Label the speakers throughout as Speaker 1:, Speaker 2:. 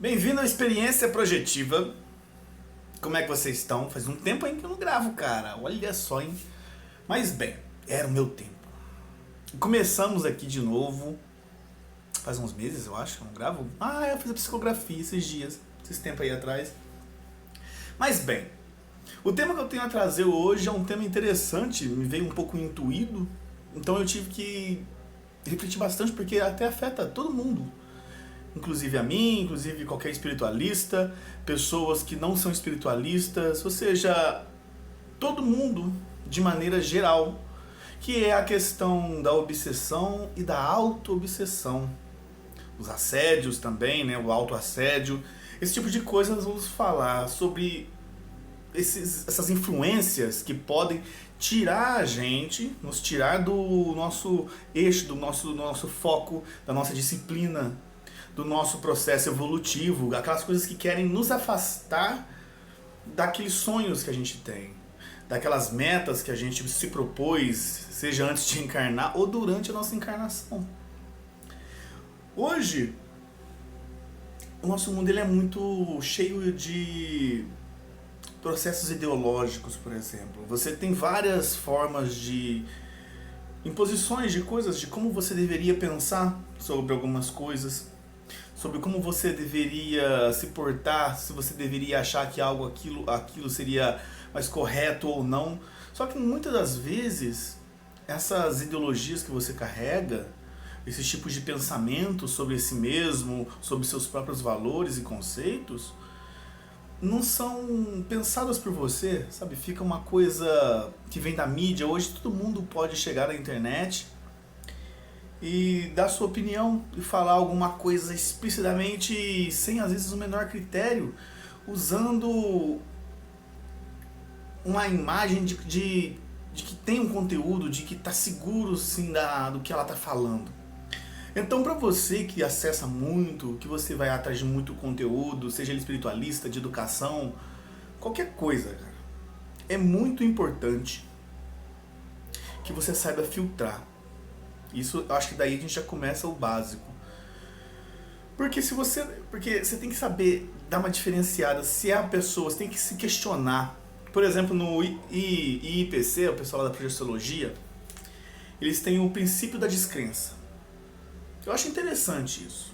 Speaker 1: Bem-vindo à experiência projetiva. Como é que vocês estão? Faz um tempo aí que eu não gravo, cara. Olha só, hein? Mas bem, era o meu tempo. Começamos aqui de novo. Faz uns meses, eu acho, que eu não gravo. Eu fiz a psicografia esses dias, esses tempos aí atrás. Mas bem, o tema que eu tenho a trazer hoje é um tema interessante, me veio um pouco intuído. Então eu tive que refletir bastante porque até afeta todo mundo. Inclusive a mim, inclusive qualquer espiritualista, pessoas que não são espiritualistas, ou seja, todo mundo de maneira geral, que é a questão da obsessão e da auto-obsessão. Os assédios também, né, o autoassédio, esse tipo de coisa nós vamos falar sobre essas influências que podem tirar a gente, nos tirar do nosso eixo, do nosso foco, da nossa disciplina, do nosso processo evolutivo, aquelas coisas que querem nos afastar daqueles sonhos que a gente tem, daquelas metas que a gente se propôs, seja antes de encarnar ou durante a nossa encarnação. Hoje, o nosso mundo ele é muito cheio de processos ideológicos, por exemplo. Você tem várias formas de imposições de coisas, de como você deveria pensar sobre algumas coisas, sobre como você deveria se portar, se você deveria achar que aquilo seria mais correto ou não. Só que muitas das vezes, essas ideologias que você carrega, esses tipos de pensamento sobre si mesmo, sobre seus próprios valores e conceitos, não são pensadas por você, sabe? Fica uma coisa que vem da mídia. Hoje todo mundo pode chegar na internet e dar sua opinião e falar alguma coisa explicitamente sem às vezes o menor critério, usando uma imagem de que tem um conteúdo, de que está seguro sim do que ela está falando. Então, para você que acessa muito, que você vai atrás de muito conteúdo, seja ele espiritualista, de educação, qualquer coisa, cara, é muito importante que você saiba filtrar. Isso, eu acho que daí a gente já começa o básico. Porque você tem que saber dar uma diferenciada, se é a pessoa, você tem que se questionar. Por exemplo, no IPC, o pessoal da projeciologia, eles têm o princípio da descrença. Eu acho interessante isso.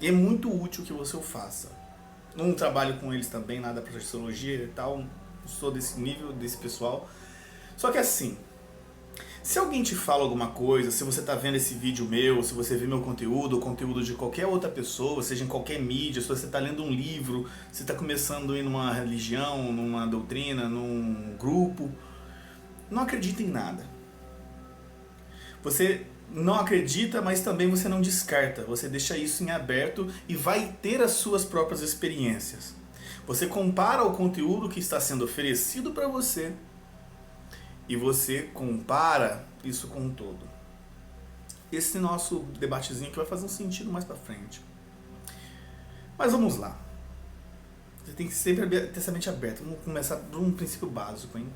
Speaker 1: E é muito útil que você o faça. Não trabalho com eles também, nada da projeciologia e tal, não sou desse nível, desse pessoal. Só que assim, se alguém te fala alguma coisa, se você está vendo esse vídeo meu, se você vê meu conteúdo, ou conteúdo de qualquer outra pessoa, seja em qualquer mídia, se você está lendo um livro, se está começando a ir numa religião, numa doutrina, num grupo, não acredita em nada. Você não acredita, mas também você não descarta. Você deixa isso em aberto e vai ter as suas próprias experiências. Você compara o conteúdo que está sendo oferecido para você e você compara isso com o todo. Esse nosso debatezinho que vai fazer um sentido mais pra frente. Mas vamos lá. Você tem que sempre ter essa mente aberta. Vamos começar por um princípio básico, hein?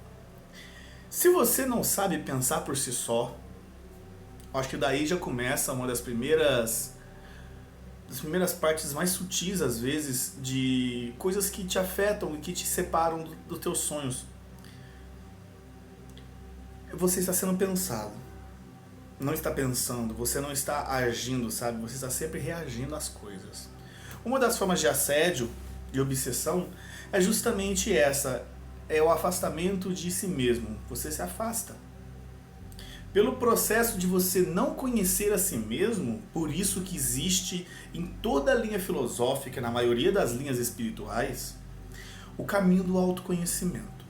Speaker 1: Se você não sabe pensar por si só, acho que daí já começa uma das primeiras partes mais sutis, às vezes, de coisas que te afetam e que te separam dos teus sonhos. Você está sendo pensado, não está pensando, você não está agindo, sabe? Você está sempre reagindo às coisas. Uma das formas de assédio, de obsessão, é justamente essa, é o afastamento de si mesmo. Você se afasta. Pelo processo de você não conhecer a si mesmo, por isso que existe em toda a linha filosófica, na maioria das linhas espirituais, o caminho do autoconhecimento.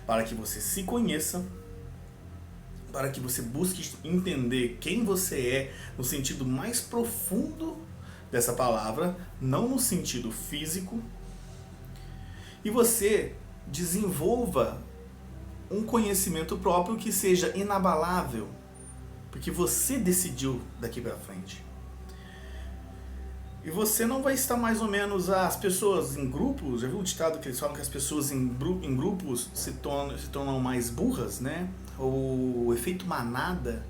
Speaker 1: Para que você se conheça, para que você busque entender quem você é no sentido mais profundo dessa palavra, não no sentido físico, e você desenvolva um conhecimento próprio que seja inabalável, porque você decidiu daqui para frente. E você não vai estar mais ou menos as pessoas em grupos, já viu o ditado que eles falam que as pessoas em grupos se tornam mais burras, né? O efeito manada.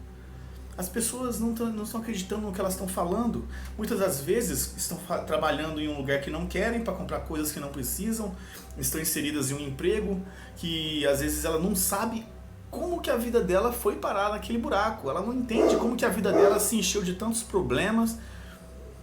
Speaker 1: As pessoas não estão acreditando no que elas estão falando. Muitas das vezes estão trabalhando em um lugar que não querem para comprar coisas que não precisam, estão inseridas em um emprego que às vezes ela não sabe como que a vida dela foi parar naquele buraco. Ela não entende como que a vida dela se encheu de tantos problemas,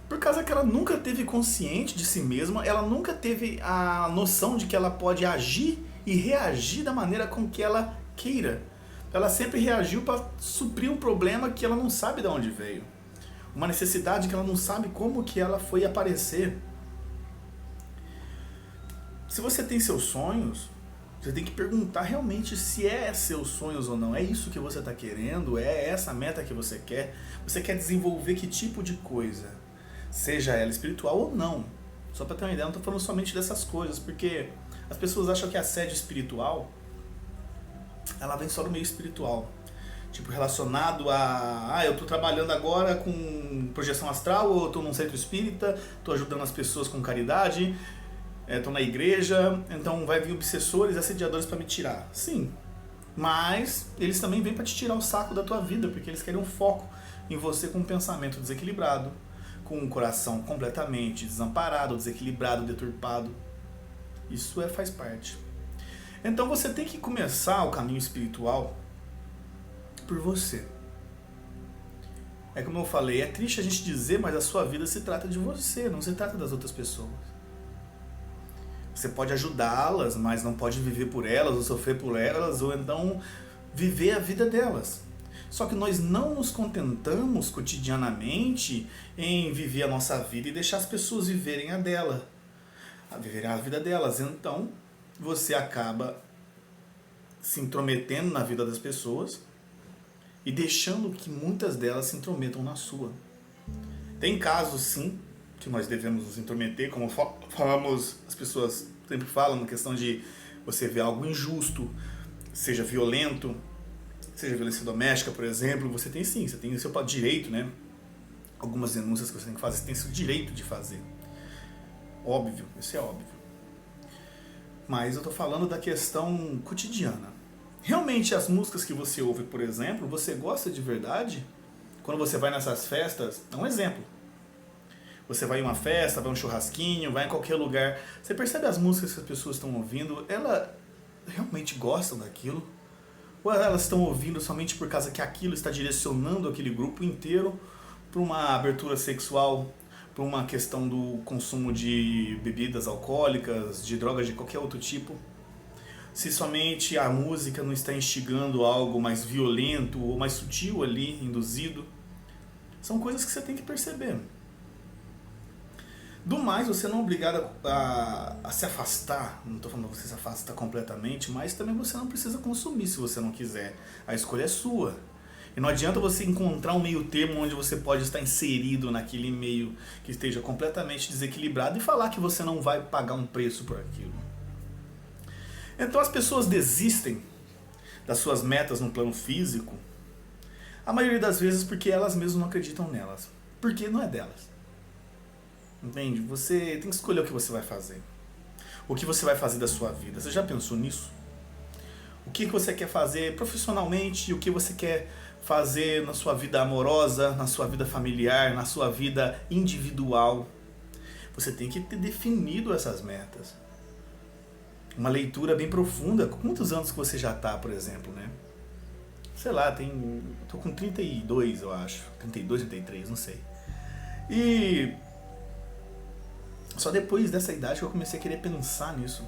Speaker 1: por causa que ela nunca teve consciente de si mesma, ela nunca teve a noção de que ela pode agir e reagir da maneira com que ela queira. Ela sempre reagiu para suprir um problema que ela não sabe de onde veio. Uma necessidade que ela não sabe como que ela foi aparecer. Se você tem seus sonhos, você tem que perguntar realmente se é seus sonhos ou não. É isso que você está querendo? É essa meta que você quer? Você quer desenvolver que tipo de coisa? Seja ela espiritual ou não. Só para ter uma ideia, eu não estou falando somente dessas coisas, porque as pessoas acham que a assédio espiritual, ela vem só do meio espiritual. Tipo, relacionado a... eu estou trabalhando agora com projeção astral, ou estou num centro espírita, estou ajudando as pessoas com caridade, estou na igreja, então vai vir obsessores, assediadores para me tirar. Sim, mas eles também vêm para te tirar o saco da tua vida, porque eles querem um foco em você com um pensamento desequilibrado, com um coração completamente desamparado, desequilibrado, deturpado. Isso faz parte. Então você tem que começar o caminho espiritual por você. É como eu falei, é triste a gente dizer, mas a sua vida se trata de você, não se trata das outras pessoas. Você pode ajudá-las, mas não pode viver por elas, ou sofrer por elas, ou então viver a vida delas. Só que nós não nos contentamos cotidianamente em viver a nossa vida e deixar as pessoas viverem a dela, viverem a vida delas. Então, você acaba se intrometendo na vida das pessoas e deixando que muitas delas se intrometam na sua. Tem casos, sim, que nós devemos nos intrometer, como falamos, as pessoas sempre falam, na questão de você ver algo injusto, seja violento, seja violência doméstica, por exemplo, você tem sim, você tem o seu direito, né? Algumas denúncias que você tem que fazer, você tem o seu direito de fazer. Óbvio, isso é óbvio. Mas eu tô falando da questão cotidiana. Realmente as músicas que você ouve, por exemplo, você gosta de verdade? Quando você vai nessas festas, é um exemplo. Você vai em uma festa, vai em um churrasquinho, vai em qualquer lugar, você percebe as músicas que as pessoas estão ouvindo, elas realmente gostam daquilo? Ou elas estão ouvindo somente por causa que aquilo está direcionando aquele grupo inteiro para uma abertura sexual, para uma questão do consumo de bebidas alcoólicas, de drogas de qualquer outro tipo? Se somente a música não está instigando algo mais violento ou mais sutil ali, induzido, são coisas que você tem que perceber. Do mais, você não é obrigado a se afastar, não estou falando que você se afasta completamente, mas também você não precisa consumir se você não quiser. A escolha é sua. E não adianta você encontrar um meio termo onde você pode estar inserido naquele meio que esteja completamente desequilibrado e falar que você não vai pagar um preço por aquilo. Então as pessoas desistem das suas metas no plano físico, a maioria das vezes porque elas mesmas não acreditam nelas. Porque não é delas. Entende? Você tem que escolher o que você vai fazer. O que você vai fazer da sua vida. Você já pensou nisso? O que você quer fazer profissionalmente, o que você quer fazer na sua vida amorosa, na sua vida familiar, na sua vida individual. Você tem que ter definido essas metas. Uma leitura bem profunda. Quantos anos que você já está, por exemplo, né? Sei lá, tô com 32, eu acho. 32, 33, não sei. E só depois dessa idade que eu comecei a querer pensar nisso.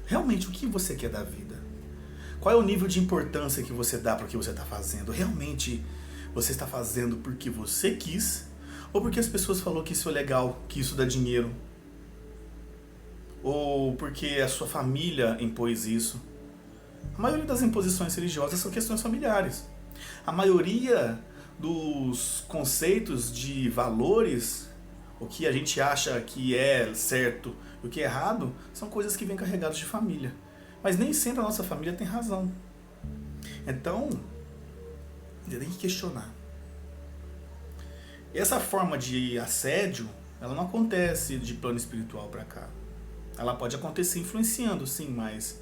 Speaker 1: Realmente, o que você quer da vida? Qual é o nível de importância que você dá para o que você está fazendo? Realmente você está fazendo porque você quis? Ou porque as pessoas falaram que isso é legal, que isso dá dinheiro? Ou porque a sua família impôs isso? A maioria das imposições religiosas são questões familiares. A maioria dos conceitos de valores, o que a gente acha que é certo e o que é errado, são coisas que vêm carregadas de família. Mas nem sempre a nossa família tem razão. Então, você tem que questionar. Essa forma de assédio, ela não acontece de plano espiritual para cá. Ela pode acontecer influenciando, sim, mas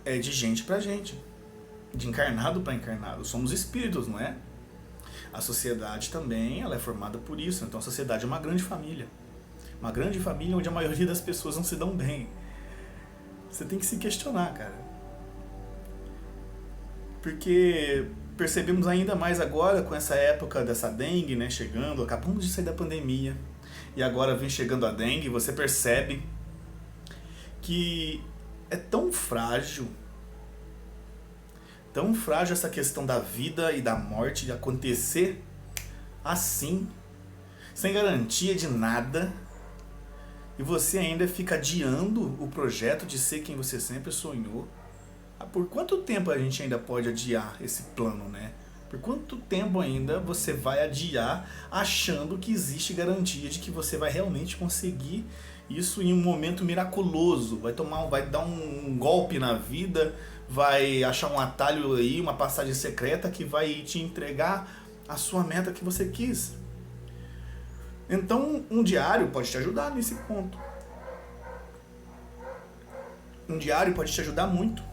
Speaker 1: é de gente para gente. de encarnado para encarnado. Somos espíritos, não é? A sociedade também, ela é formada por isso. Então a sociedade é uma grande família. Uma grande família onde a maioria das pessoas não se dão bem. Você tem que se questionar, cara. Porque percebemos ainda mais agora com essa época dessa dengue, né, chegando. Acabamos de sair da pandemia. E agora vem chegando a dengue. Você percebe que é tão frágil essa questão da vida e da morte de acontecer assim, sem garantia de nada, e você ainda fica adiando o projeto de ser quem você sempre sonhou. Por quanto tempo a gente ainda pode adiar esse plano, né? Por quanto tempo ainda você vai adiar achando que existe garantia de que você vai realmente conseguir isso em um momento miraculoso? Vai dar um golpe na vida, vai achar um atalho aí, uma passagem secreta que vai te entregar a sua meta que você quis. Então, um diário pode te ajudar nesse ponto. Um diário pode te ajudar muito.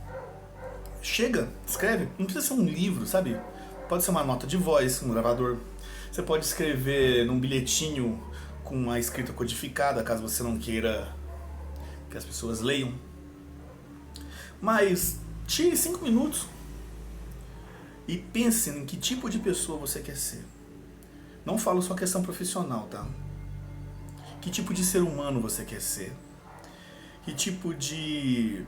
Speaker 1: Chega, escreve. Não precisa ser um livro, sabe? Pode ser uma nota de voz, um gravador. Você pode escrever num bilhetinho com a escrita codificada, caso você não queira que as pessoas leiam. Mas tire 5 minutos e pense em que tipo de pessoa você quer ser. Não falo só questão profissional, tá? Que tipo de ser humano você quer ser? Que tipo de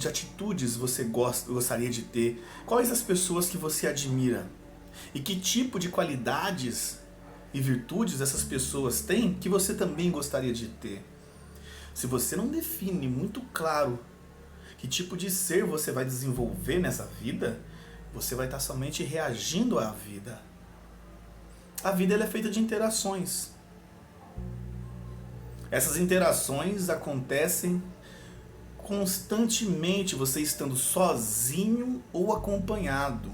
Speaker 1: atitudes você gostaria de ter? Quais as pessoas que você admira? E que tipo de qualidades e virtudes essas pessoas têm que você também gostaria de ter? Se você não define muito claro que tipo de ser você vai desenvolver nessa vida, você vai estar somente reagindo à vida. A vida ela é feita de interações. Essas interações acontecem constantemente, você estando sozinho ou acompanhado.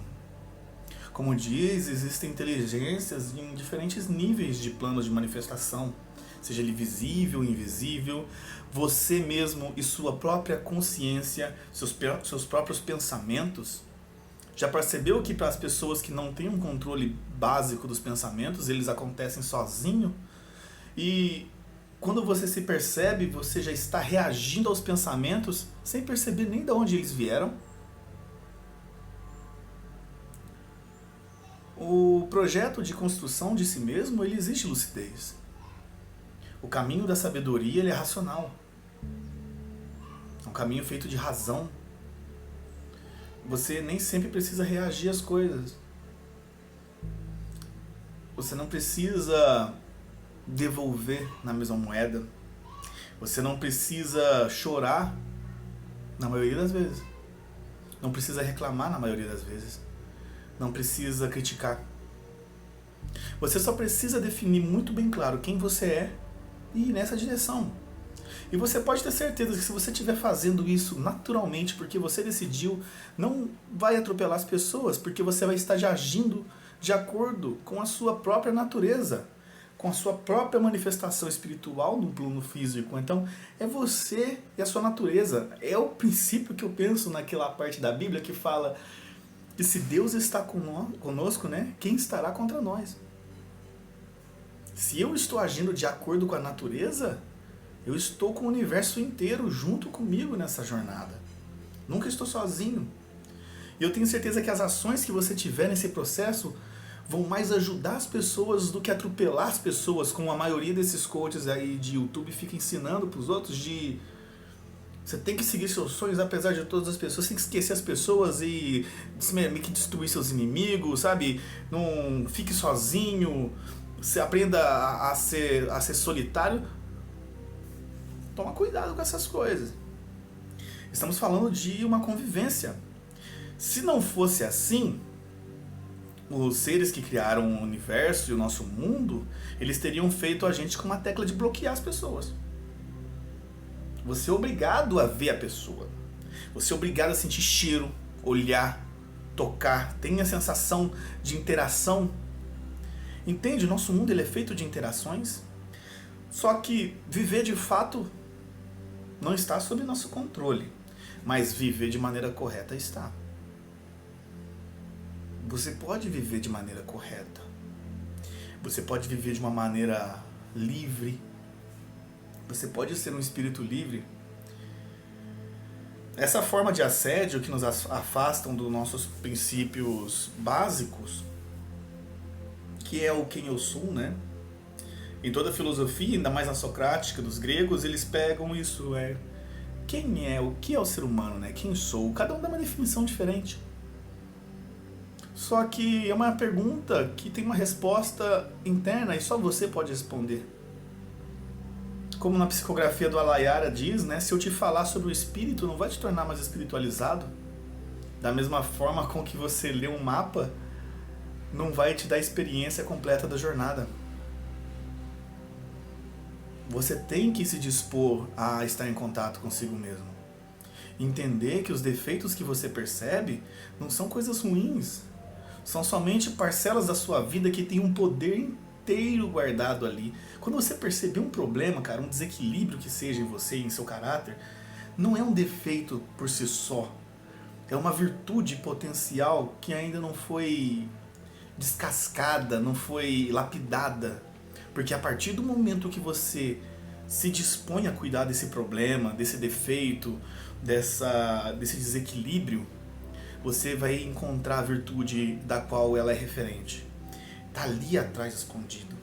Speaker 1: Como diz, existem inteligências em diferentes níveis de planos de manifestação, seja ele visível, invisível, você mesmo e sua própria consciência, seus próprios pensamentos. Já percebeu que para as pessoas que não têm um controle básico dos pensamentos, eles acontecem sozinho? E quando você se percebe, você já está reagindo aos pensamentos sem perceber nem de onde eles vieram. O projeto de construção de si mesmo, ele exige lucidez. O caminho da sabedoria, ele é racional. É um caminho feito de razão. Você nem sempre precisa reagir às coisas. Você não precisa devolver na mesma moeda. Você não precisa chorar na maioria das vezes. Não precisa reclamar na maioria das vezes. Não precisa criticar. Você só precisa definir muito bem claro quem você é e ir nessa direção. E você pode ter certeza que se você estiver fazendo isso naturalmente, porque você decidiu, não vai atropelar as pessoas, porque você vai estar agindo de acordo com a sua própria natureza, com a sua própria manifestação espiritual no plano físico. Então, é você e a sua natureza. É o princípio que eu penso naquela parte da Bíblia que fala que se Deus está conosco, né, quem estará contra nós? Se eu estou agindo de acordo com a natureza, eu estou com o universo inteiro junto comigo nessa jornada. Nunca estou sozinho. E eu tenho certeza que as ações que você tiver nesse processo vão mais ajudar as pessoas do que atropelar as pessoas, como a maioria desses coaches aí de YouTube fica ensinando para os outros de você tem que seguir seus sonhos apesar de todas as pessoas, você tem que esquecer as pessoas e meio que destruir seus inimigos, sabe? Não fique sozinho, você aprenda a ser solitário. Toma cuidado com essas coisas. Estamos falando de uma convivência. Se não fosse assim, os seres que criaram o universo e o nosso mundo, eles teriam feito a gente com uma tecla de bloquear as pessoas. Você é obrigado a ver a pessoa. Você é obrigado a sentir cheiro, olhar, tocar, tem a sensação de interação. Entende? O nosso mundo ele é feito de interações. Só que viver de fato não está sob nosso controle. mas viver de maneira correta está. Você pode viver de maneira correta. Você pode viver de uma maneira livre. Você pode ser um espírito livre. Essa forma de assédio que nos afastam dos nossos princípios básicos, que é o quem eu sou, né? Em toda a filosofia, ainda mais na socrática dos gregos, eles pegam isso, quem é, o que é o ser humano, né? Quem sou? Cada um dá uma definição diferente. Só que é uma pergunta que tem uma resposta interna e só você pode responder. Como na psicografia do Alayara diz, né? Se eu te falar sobre o espírito, não vai te tornar mais espiritualizado. Da mesma forma com que você lê um mapa, não vai te dar a experiência completa da jornada. Você tem que se dispor a estar em contato consigo mesmo. Entender que os defeitos que você percebe não são coisas ruins. São somente parcelas da sua vida que tem um poder inteiro guardado ali. Quando você perceber um problema, cara, um desequilíbrio que seja em você, em seu caráter, não é um defeito por si só. É uma virtude potencial que ainda não foi descascada, não foi lapidada. Porque a partir do momento que você se dispõe a cuidar desse problema, desse defeito, desse desequilíbrio, você vai encontrar a virtude da qual ela é referente. Está ali atrás escondido.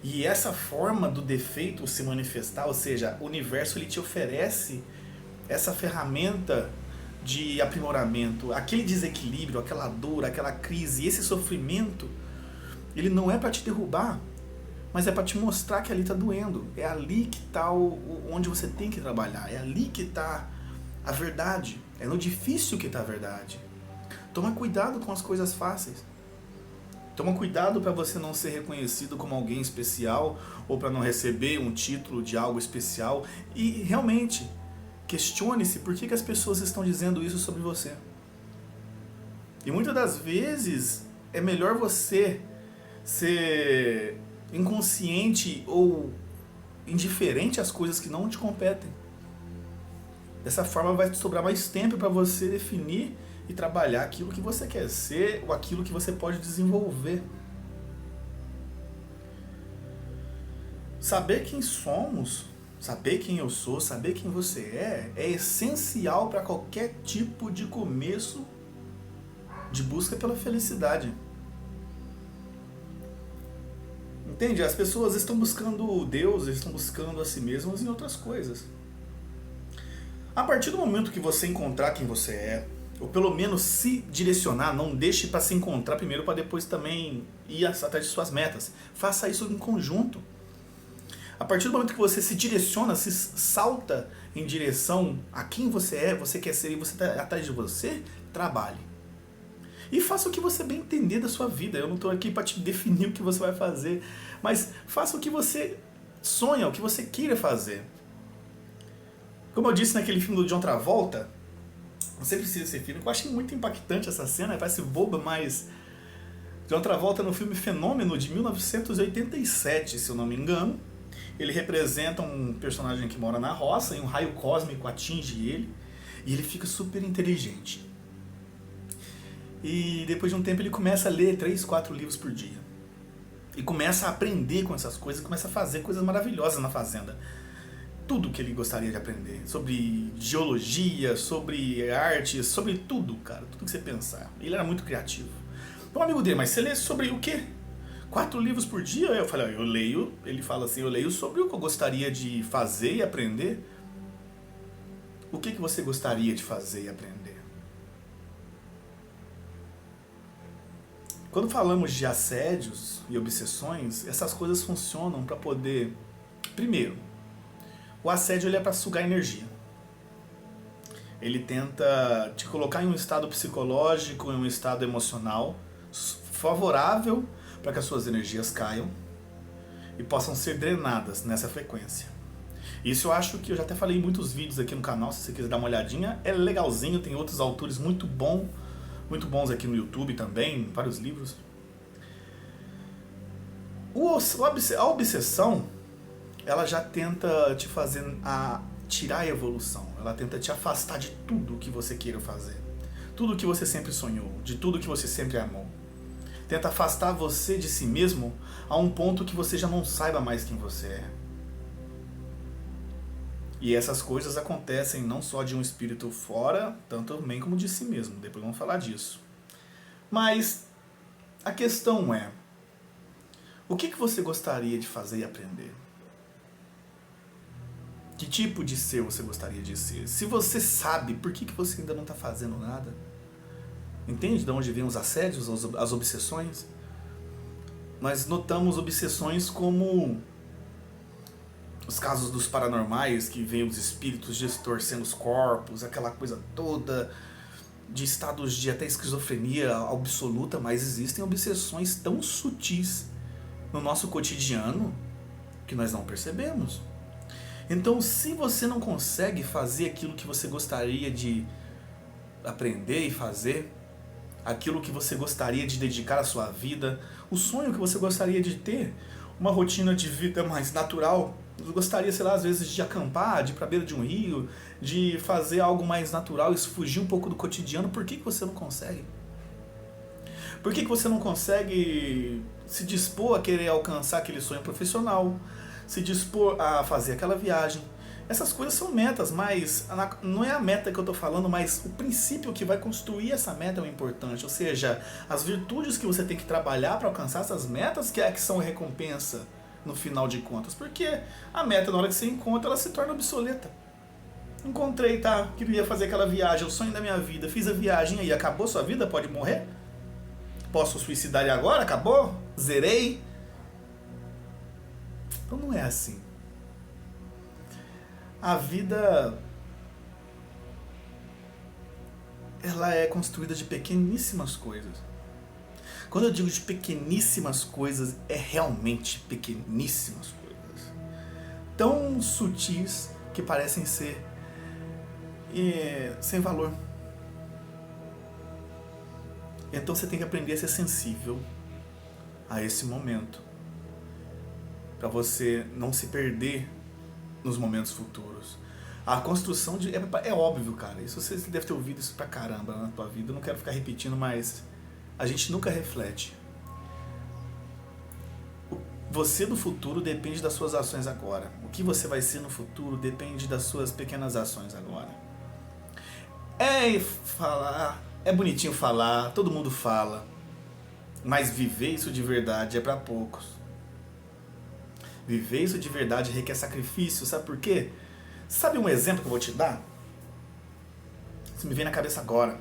Speaker 1: E essa forma do defeito se manifestar, ou seja, o universo ele te oferece essa ferramenta de aprimoramento, aquele desequilíbrio, aquela dor, aquela crise, esse sofrimento, ele não é para te derrubar, mas é para te mostrar que ali está doendo. É ali que está onde você tem que trabalhar, é ali que está a verdade, é no difícil que está a verdade. Toma cuidado com as coisas fáceis. Toma cuidado para você não ser reconhecido como alguém especial ou para não receber um título de algo especial. E realmente, questione-se por que as pessoas estão dizendo isso sobre você. E muitas das vezes é melhor você ser inconsciente ou indiferente às coisas que não te competem. Dessa forma vai te sobrar mais tempo para você definir e trabalhar aquilo que você quer ser ou aquilo que você pode desenvolver. Saber quem somos, saber quem eu sou, saber quem você é essencial para qualquer tipo de começo de busca pela felicidade. Entende? As pessoas estão buscando Deus, estão buscando a si mesmas em outras coisas. A partir do momento que você encontrar quem você é, ou pelo menos se direcionar, não deixe para se encontrar primeiro para depois também ir atrás de suas metas. Faça isso em conjunto. A partir do momento que você se direciona, se salta em direção a quem você é, você quer ser e você está atrás de você, trabalhe. E faça o que você bem entender da sua vida. Eu não estou aqui para te definir o que você vai fazer, mas faça o que você sonha, o que você queira fazer. Como eu disse naquele filme do John Travolta, Você Precisa Ser Filho, eu achei muito impactante essa cena, parece boba, mas John Travolta no filme Fenômeno de 1987, se eu não me engano, ele representa um personagem que mora na roça e um raio cósmico atinge ele e ele fica super inteligente. E depois de um tempo ele começa a ler 3, 4 livros por dia. E começa a aprender com essas coisas, começa a fazer coisas maravilhosas na fazenda. Tudo que ele gostaria de aprender, sobre geologia, sobre arte, sobre tudo, cara, tudo que você pensar. Ele era muito criativo. Então, amigo dele, mas você lê sobre o quê? 4 livros por dia? Eu falei, eu leio, ele fala assim, eu leio sobre o que eu gostaria de fazer e aprender. O que você gostaria de fazer e aprender? Quando falamos de assédios e obsessões, essas coisas funcionam para poder... Primeiro, o assédio ele é para sugar energia. Ele tenta te colocar em um estado psicológico, em um estado emocional favorável para que as suas energias caiam e possam ser drenadas nessa frequência. Isso eu acho que eu já até falei em muitos vídeos aqui no canal, se você quiser dar uma olhadinha, é legalzinho, tem outros autores muito bons aqui no YouTube também, vários livros. A obsessão, ela já tenta te fazer tirar a evolução, ela tenta te afastar de tudo que você queira fazer, tudo que você sempre sonhou, de tudo que você sempre amou. Tenta afastar você de si mesmo a um ponto que você já não saiba mais quem você é. E essas coisas acontecem não só de um espírito fora, tanto também como de si mesmo. Depois vamos falar disso. Mas a questão é, o que você gostaria de fazer e aprender? Que tipo de ser você gostaria de ser? Se você sabe, por que você ainda não está fazendo nada? Entende de onde vêm os assédios, as obsessões? Nós notamos obsessões como os casos dos paranormais, que vêm os espíritos distorcendo os corpos, aquela coisa toda, de estados de até esquizofrenia absoluta, mas existem obsessões tão sutis no nosso cotidiano que nós não percebemos. Então, se você não consegue fazer aquilo que você gostaria de aprender e fazer, aquilo que você gostaria de dedicar à sua vida, o sonho que você gostaria de ter, uma rotina de vida mais natural, eu gostaria, sei lá, às vezes de acampar, de ir para a beira de um rio, de fazer algo mais natural e fugir um pouco do cotidiano. Por que você não consegue? Por que você não consegue se dispor a querer alcançar aquele sonho profissional, se dispor a fazer aquela viagem? Essas coisas são metas, mas não é a meta que eu estou falando, mas o princípio que vai construir essa meta é o importante. Ou seja, as virtudes que você tem que trabalhar para alcançar essas metas que são recompensa no final de contas. Porque a meta, na hora que você encontra, ela se torna obsoleta. Encontrei, tá? Queria fazer aquela viagem, o sonho da minha vida, fiz a viagem, aí acabou sua vida? Pode morrer? Posso suicidar agora? Acabou? Zerei? Então não é assim. A vida, ela é construída de pequeníssimas coisas. Quando eu digo de pequeníssimas coisas, é realmente pequeníssimas coisas. Tão sutis que parecem ser sem valor. Então você tem que aprender a ser sensível a esse momento, para você não se perder nos momentos futuros. A construção de... É óbvio, cara. Isso você deve ter ouvido isso pra caramba na tua vida. Eu não quero ficar repetindo, mas a gente nunca reflete. Você do futuro depende das suas ações agora. O que você vai ser no futuro depende das suas pequenas ações agora. É bonitinho falar, todo mundo fala. Mas viver isso de verdade é pra poucos. Viver isso de verdade requer sacrifício, sabe por quê? Sabe um exemplo que eu vou te dar? Isso me vem na cabeça agora.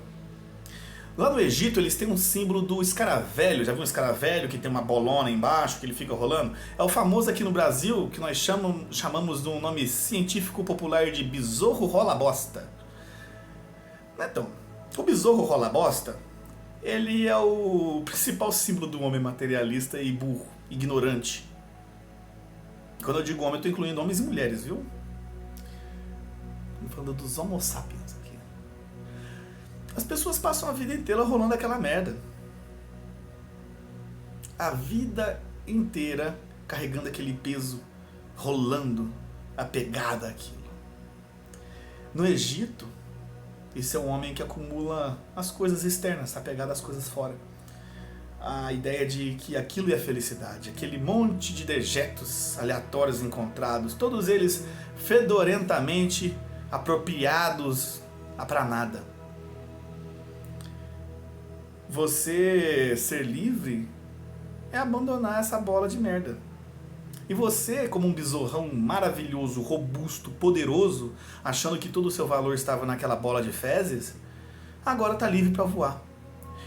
Speaker 1: Lá no Egito eles têm um símbolo do escaravelho. Já viu um escaravelho que tem uma bolona embaixo, que ele fica rolando? É o famoso aqui no Brasil, que nós chamamos de um nome científico popular de besouro rola-bosta. Então, o besouro rola-bosta, ele é o principal símbolo do homem materialista e burro, ignorante. Quando eu digo homem, eu estou incluindo homens e mulheres, viu? Estou falando dos homo sapiens aqui. As pessoas passam a vida inteira rolando aquela merda. A vida inteira carregando aquele peso, rolando, apegada àquilo. No Egito, esse é um homem que acumula as coisas externas, apegado às coisas fora. A ideia de que aquilo é a felicidade, aquele monte de dejetos aleatórios encontrados, todos eles fedorentamente apropriados pra nada. Você ser livre é abandonar essa bola de merda. E você, como um besourrão maravilhoso, robusto, poderoso, achando que todo o seu valor estava naquela bola de fezes, agora está livre para voar.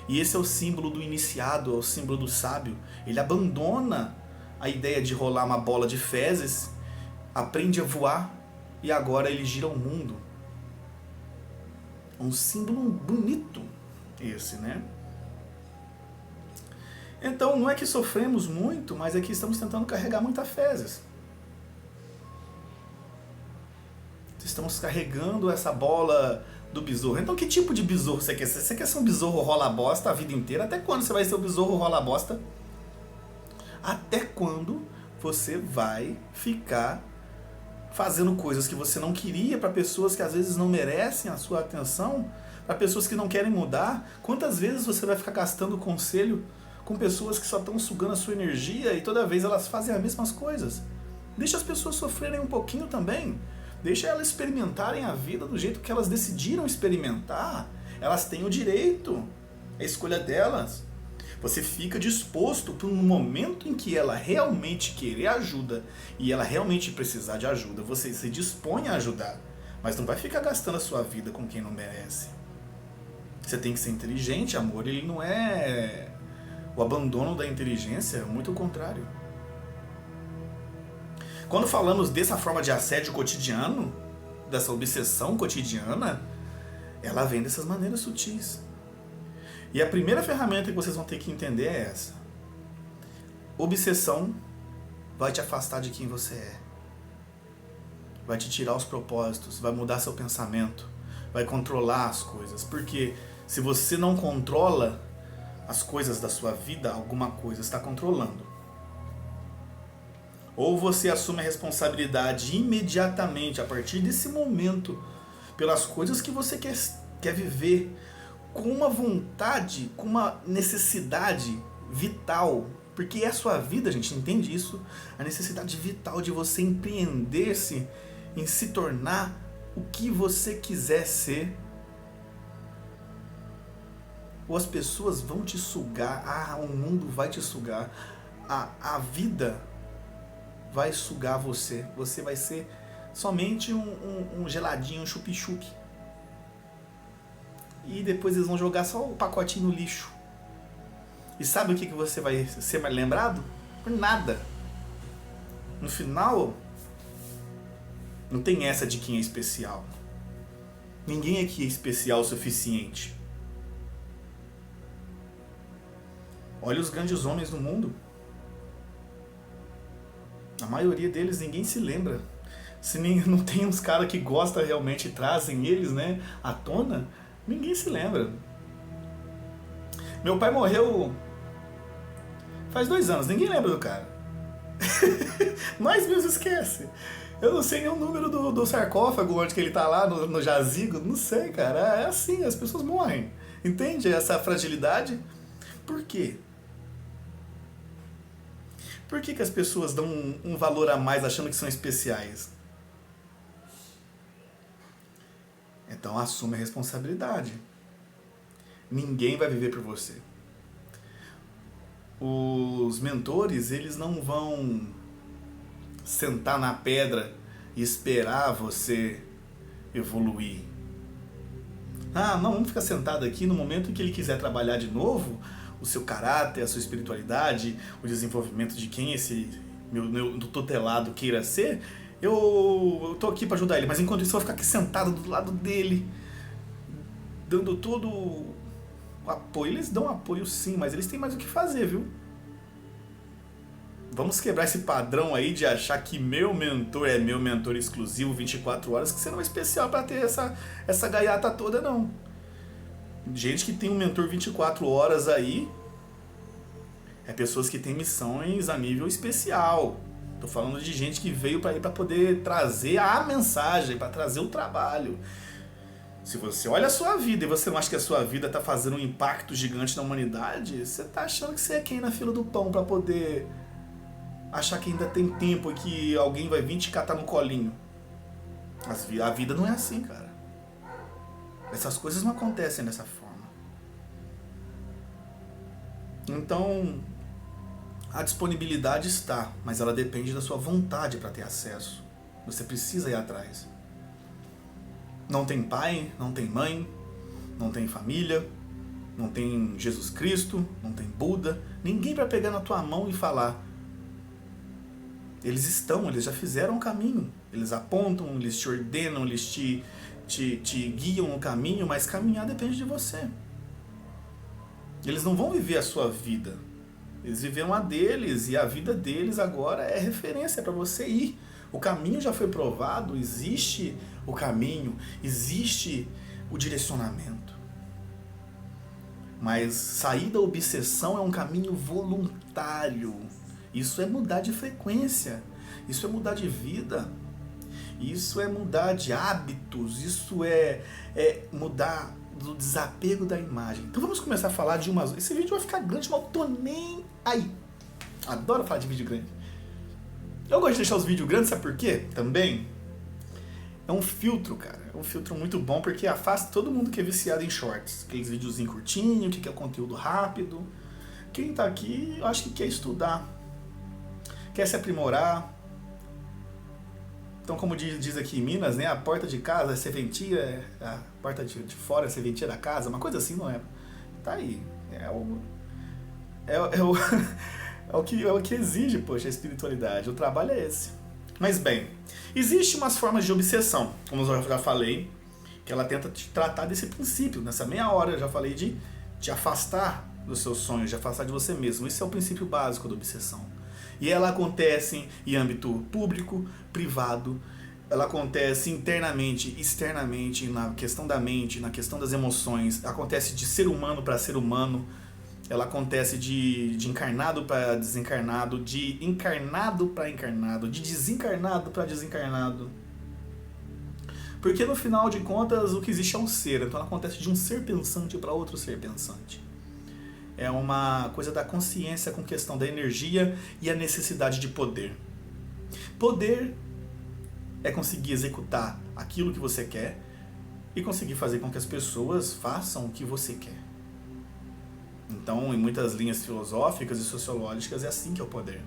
Speaker 1: E esse é o símbolo do iniciado, é o símbolo do sábio. Ele abandona a ideia de rolar uma bola de fezes, aprende a voar e agora ele gira o mundo. Um símbolo bonito esse, né? Então não é que sofremos muito, mas é que estamos tentando carregar muita fezes. Estamos carregando essa bola do besouro. Então que tipo de besouro você quer ser? Você quer ser um besouro rola bosta a vida inteira? Até quando você vai ser o besouro rola bosta? Até quando você vai ficar fazendo coisas que você não queria para pessoas que às vezes não merecem a sua atenção, para pessoas que não querem mudar? Quantas vezes você vai ficar gastando conselho com pessoas que só estão sugando a sua energia e toda vez elas fazem as mesmas coisas? Deixa as pessoas sofrerem um pouquinho também. Deixa elas experimentarem a vida do jeito que elas decidiram experimentar. Elas têm o direito, é a escolha delas. Você fica disposto para um momento em que ela realmente querer ajuda e ela realmente precisar de ajuda, você se dispõe a ajudar. Mas não vai ficar gastando a sua vida com quem não merece. Você tem que ser inteligente, amor. Ele não é o abandono da inteligência, é muito o contrário. Quando falamos dessa forma de assédio cotidiano, dessa obsessão cotidiana, ela vem dessas maneiras sutis. E a primeira ferramenta que vocês vão ter que entender é essa. Obsessão vai te afastar de quem você é. Vai te tirar os propósitos, vai mudar seu pensamento, vai controlar as coisas. Porque se você não controla as coisas da sua vida, alguma coisa está controlando. Ou você assume a responsabilidade imediatamente, a partir desse momento, pelas coisas que você quer viver, com uma vontade, com uma necessidade vital, porque é a sua vida, a gente entende isso, a necessidade vital de você empreender-se em se tornar o que você quiser ser. Ou as pessoas vão te sugar, o mundo vai te sugar, a vida vai sugar você, você vai ser somente um geladinho, um chup-chup. E depois eles vão jogar só o pacotinho no lixo. E sabe o que você vai ser mais lembrado? Por nada. No final, não tem essa de quem é especial. Ninguém aqui é especial o suficiente. Olha os grandes homens do mundo. A maioria deles ninguém se lembra. Se não tem uns caras que gostam realmente e trazem eles, né, à tona, ninguém se lembra. Meu pai morreu faz 2 anos, ninguém lembra do cara. Nós mesmos esquece. Eu não sei nem o número do sarcófago, onde que ele tá lá, no jazigo, não sei, cara. É assim, as pessoas morrem. Entende essa fragilidade? Por quê? Por que as pessoas dão um valor a mais achando que são especiais? Então assume a responsabilidade. Ninguém vai viver por você. Os mentores, eles não vão sentar na pedra e esperar você evoluir. Não, vamos ficar sentado aqui no momento em que ele quiser trabalhar de novo o seu caráter, a sua espiritualidade, o desenvolvimento de quem esse meu tutelado queira ser. Eu tô aqui para ajudar ele, mas enquanto isso eu vou ficar aqui sentado do lado dele, dando todo o apoio. Eles dão apoio sim, mas eles têm mais o que fazer, viu? Vamos quebrar esse padrão aí de achar que meu mentor é meu mentor exclusivo 24 horas, que você não é especial para ter essa gaiata toda, não. Gente que tem um mentor 24 horas aí é pessoas que têm missões a nível especial. Tô falando de gente que veio para ir para poder trazer a mensagem, para trazer o trabalho. Se você olha a sua vida e você não acha que a sua vida tá fazendo um impacto gigante na humanidade, você tá achando que você é quem na fila do pão para poder achar que ainda tem tempo e que alguém vai vir te catar no colinho. A vida não é assim, cara. Essas coisas não acontecem dessa forma. Então, a disponibilidade está, mas ela depende da sua vontade para ter acesso. Você precisa ir atrás. Não tem pai, não tem mãe, não tem família, não tem Jesus Cristo, não tem Buda, ninguém para pegar na tua mão e falar. Eles já fizeram o caminho. Eles apontam, eles te ordenam, eles te guiam no caminho, mas caminhar depende de você. Eles não vão viver a sua vida. Eles viveram a deles e a vida deles agora é referência para você ir. O caminho já foi provado, existe o caminho, existe o direcionamento. Mas sair da obsessão é um caminho voluntário. Isso é mudar de frequência, isso é mudar de vida. isso é mudar de hábitos, isso é mudar do desapego da imagem. Então vamos começar a falar de umas... Esse vídeo vai ficar grande, mas eu tô nem aí. Adoro falar de vídeo grande. Eu gosto de deixar os vídeos grandes, sabe por quê? Também é um filtro, cara. É um filtro muito bom porque afasta todo mundo que é viciado em shorts. Aqueles videozinhos curtinhos, que quer conteúdo rápido. Quem tá aqui, eu acho que quer estudar, quer se aprimorar. Então, como diz aqui em Minas, né, a porta de casa é serventia, a porta de fora é serventia da casa, uma coisa assim, não é? Tá aí. É o que exige, poxa, a espiritualidade. O trabalho é esse. Mas bem, existem umas formas de obsessão, como eu já falei, que ela tenta te tratar desse princípio. Nessa meia hora eu já falei de te afastar dos seus sonhos, de afastar de você mesmo. Esse é o princípio básico da obsessão. E ela acontece em âmbito público, privado, ela acontece internamente, externamente, na questão da mente, na questão das emoções, acontece de ser humano para ser humano, ela acontece de encarnado para desencarnado, de encarnado para encarnado, de desencarnado para desencarnado. Porque no final de contas o que existe é um ser, então ela acontece de um ser pensante para outro ser pensante. É uma coisa da consciência com questão da energia e a necessidade de poder. Poder é conseguir executar aquilo que você quer e conseguir fazer com que as pessoas façam o que você quer. Então, em muitas linhas filosóficas e sociológicas, é assim que é o poder.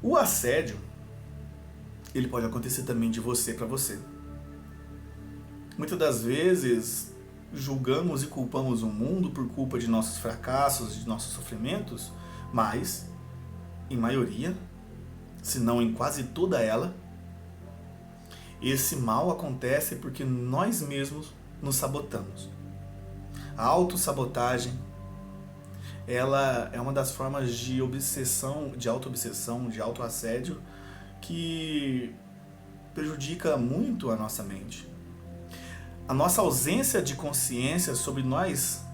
Speaker 1: O assédio, ele pode acontecer também de você para você. Muitas das vezes julgamos e culpamos o mundo por culpa de nossos fracassos, de nossos sofrimentos, mas, em maioria, se não em quase toda ela, esse mal acontece porque nós mesmos nos sabotamos. A autossabotagem, ela é uma das formas de obsessão, de autoobsessão, de autoassédio, que prejudica muito a nossa mente. A nossa ausência de consciência sobre nós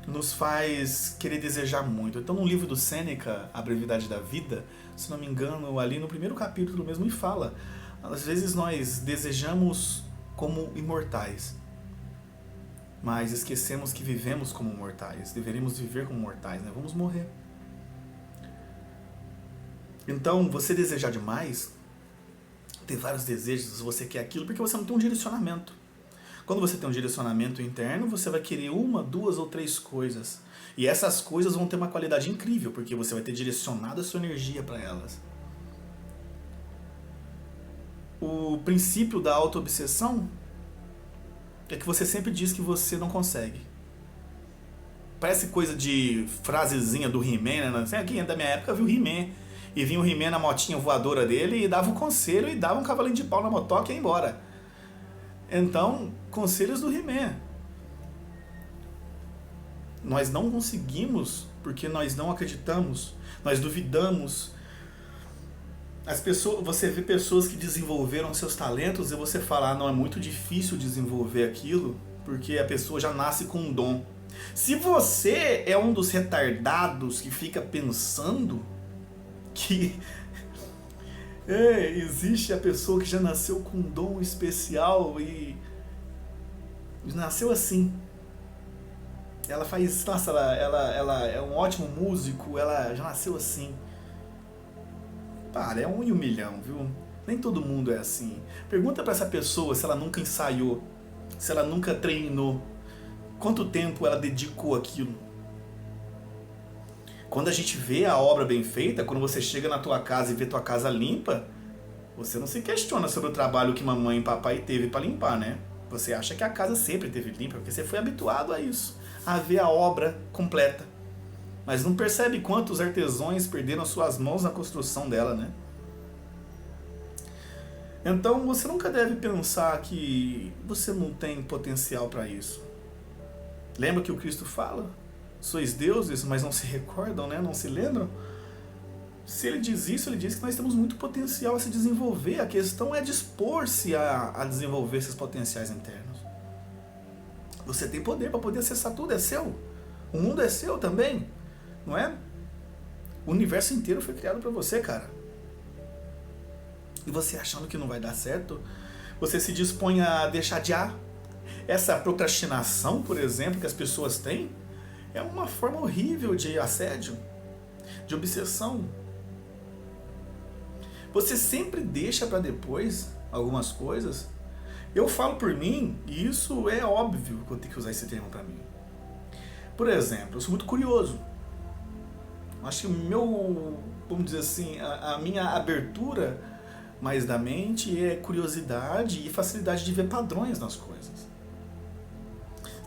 Speaker 1: nos faz querer desejar muito. Então, no livro do Sêneca, A Brevidade da Vida, se não me engano, ali no primeiro capítulo mesmo, me fala, às vezes nós desejamos como imortais, mas esquecemos que vivemos como mortais, deveríamos viver como mortais, né? Vamos morrer. Então, você desejar demais, ter vários desejos, você quer aquilo, porque você não tem um direcionamento. Quando você tem um direcionamento interno, você vai querer uma, duas ou três coisas. E essas coisas vão ter uma qualidade incrível, porque você vai ter direcionado a sua energia para elas. O princípio da auto-obsessão é que você sempre diz que você não consegue. Parece coisa de frasezinha do He-Man, né? Quem é da minha época viu o He-Man. E vinha o He-Man na motinha voadora dele e dava um conselho e dava um cavalinho de pau na motoca e ia embora. Então, conselhos do He-Man. Nós não conseguimos porque nós não acreditamos, nós duvidamos. As pessoas, você vê pessoas que desenvolveram seus talentos e você fala, não, é muito difícil desenvolver aquilo porque a pessoa já nasce com um dom. Se você é um dos retardados que fica pensando que existe a pessoa que já nasceu com um dom especial e nasceu assim. Ela faz, nossa, ela é um ótimo músico, ela já nasceu assim. Para, é 1 em 1 milhão, viu? Nem todo mundo é assim. Pergunta pra essa pessoa se ela nunca ensaiou, se ela nunca treinou, quanto tempo ela dedicou àquilo. Quando a gente vê a obra bem feita, quando você chega na tua casa e vê tua casa limpa, você não se questiona sobre o trabalho que mamãe e papai teve para limpar, né? Você acha que a casa sempre teve limpa, porque você foi habituado a isso, a ver a obra completa. Mas não percebe quantos artesãos perderam suas mãos na construção dela, né? Então você nunca deve pensar que você não tem potencial para isso. Lembra que o Cristo fala? Sois deuses, mas não se recordam, né? Não se lembram? Se ele diz isso, ele diz que nós temos muito potencial a se desenvolver. A questão é dispor-se a desenvolver esses potenciais internos. Você tem poder para poder acessar tudo, é seu. O mundo é seu também, não é? O universo inteiro foi criado para você, cara. e você achando que não vai dar certo, você se dispõe a deixar adiar. Essa procrastinação, por exemplo, que as pessoas têm, é uma forma horrível de assédio, de obsessão. Você sempre deixa para depois algumas coisas. Eu falo por mim, e isso é óbvio que eu tenho que usar esse termo para mim. Por exemplo, eu sou muito curioso. Acho que o meu, vamos dizer assim, a minha abertura mais da mente é curiosidade e facilidade de ver padrões nas coisas.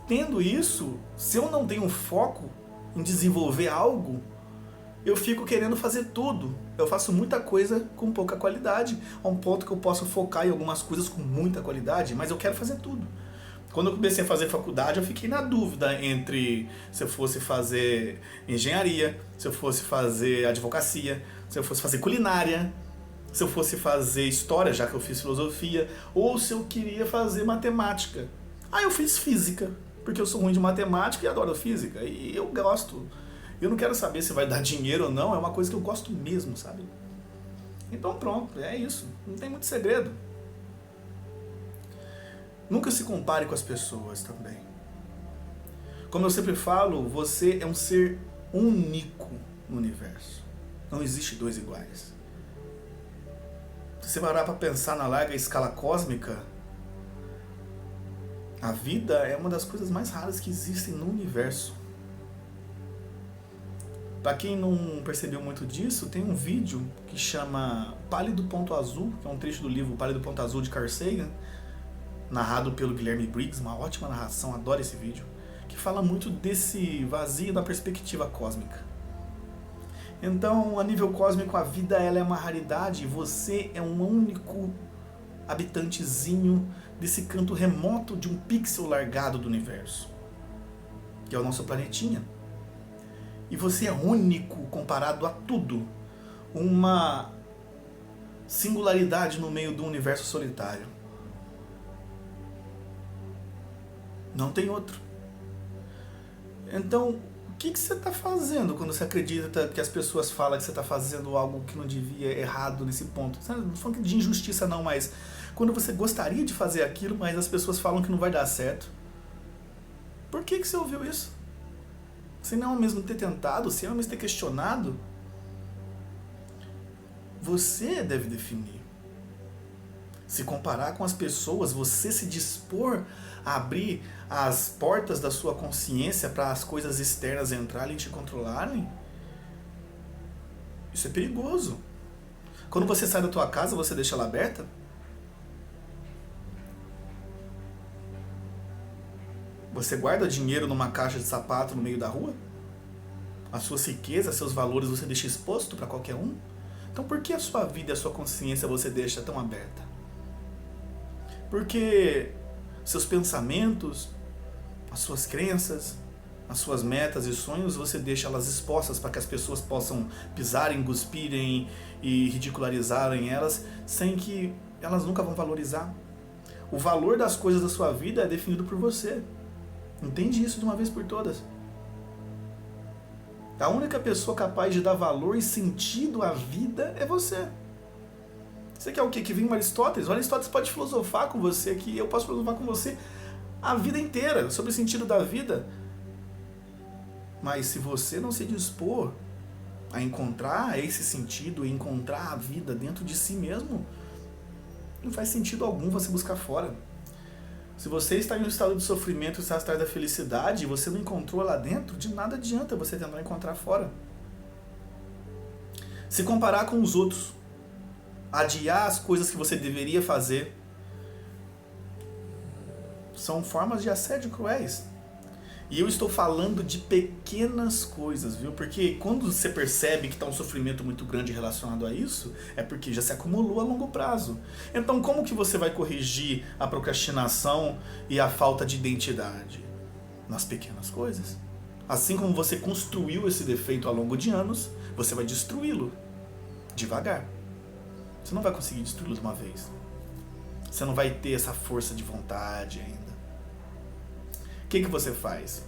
Speaker 1: Tendo isso, se eu não tenho foco em desenvolver algo, eu fico querendo fazer tudo. Eu faço muita coisa com pouca qualidade, a um ponto que eu posso focar em algumas coisas com muita qualidade, mas eu quero fazer tudo. Quando eu comecei a fazer faculdade, eu fiquei na dúvida entre se eu fosse fazer engenharia, se eu fosse fazer advocacia, se eu fosse fazer culinária, se eu fosse fazer história, já que eu fiz filosofia, ou se eu queria fazer matemática. Aí eu fiz física, porque eu sou ruim de matemática e adoro física, e eu gosto. Eu não quero saber se vai dar dinheiro ou não, é uma coisa que eu gosto mesmo, sabe? Então pronto, é isso, não tem muito segredo. Nunca se compare com as pessoas também. Como eu sempre falo, você é um ser único no universo. Não existe dois iguais. Se você parar para pensar na larga escala cósmica, a vida é uma das coisas mais raras que existem no universo. Para quem não percebeu muito disso, tem um vídeo que chama Pálido Ponto Azul, que é um trecho do livro Pálido Ponto Azul de Carl Sagan, narrado pelo Guilherme Briggs, uma ótima narração, adoro esse vídeo, que fala muito desse vazio da perspectiva cósmica. Então, a nível cósmico, a vida ela é uma raridade e você é um único habitantezinho desse canto remoto de um pixel largado do universo, que é o nosso planetinha. E você é único comparado a tudo, uma singularidade no meio do universo solitário. Não tem outro. Então, o que você está fazendo quando você acredita que as pessoas falam que você está fazendo algo que não devia, errado nesse ponto? Não falando de injustiça não, mas quando você gostaria de fazer aquilo, mas as pessoas falam que não vai dar certo. Por que você ouviu isso? Sem não mesmo ter tentado, sem não mesmo ter questionado? Você deve definir. Se comparar com as pessoas, você se dispor a abrir as portas da sua consciência para as coisas externas entrarem e te controlarem, isso é perigoso. Quando você sai da tua casa, você deixa ela aberta? Você guarda dinheiro numa caixa de sapato no meio da rua? A sua riqueza, seus valores você deixa exposto para qualquer um? Então por que a sua vida e a sua consciência você deixa tão aberta? Porque seus pensamentos, as suas crenças, as suas metas e sonhos, você deixa elas expostas para que as pessoas possam pisarem, cuspirem e ridicularizarem elas, sem que elas nunca vão valorizar. O valor das coisas da sua vida é definido por você. Entende isso de uma vez por todas. A única pessoa capaz de dar valor e sentido à vida é você. Você quer o quê? Que vem o Aristóteles? O Aristóteles pode filosofar com você, que eu posso filosofar com você a vida inteira, sobre o sentido da vida. Mas se você não se dispor a encontrar esse sentido, e encontrar a vida dentro de si mesmo, não faz sentido algum você buscar fora. Se você está em um estado de sofrimento e está atrás da felicidade e você não encontrou lá dentro, de nada adianta você tentar encontrar fora. Se comparar com os outros, adiar as coisas que você deveria fazer, são formas de assédio cruéis. E eu estou falando de pequenas coisas, viu? Porque quando você percebe que está um sofrimento muito grande relacionado a isso, é porque já se acumulou a longo prazo. Então como que você vai corrigir a procrastinação e a falta de identidade? Nas pequenas coisas. Assim como você construiu esse defeito ao longo de anos, você vai destruí-lo devagar. Você não vai conseguir destruí-lo de uma vez. Você não vai ter essa força de vontade ainda. O que você faz?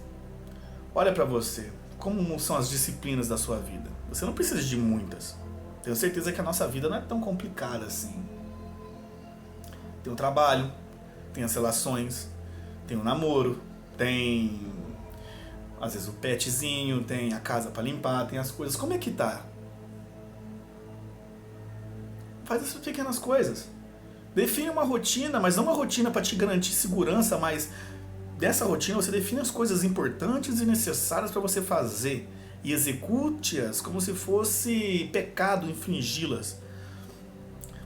Speaker 1: Olha para você. Como são as disciplinas da sua vida? Você não precisa de muitas. Tenho certeza que a nossa vida não é tão complicada assim. Tem o trabalho, tem as relações, tem o namoro, tem às vezes o petzinho, tem a casa para limpar, tem as coisas. Como é que tá? Faz essas pequenas coisas. Define uma rotina, mas não uma rotina para te garantir segurança, mas dessa rotina você define as coisas importantes e necessárias para você fazer e execute-as como se fosse pecado infringi-las.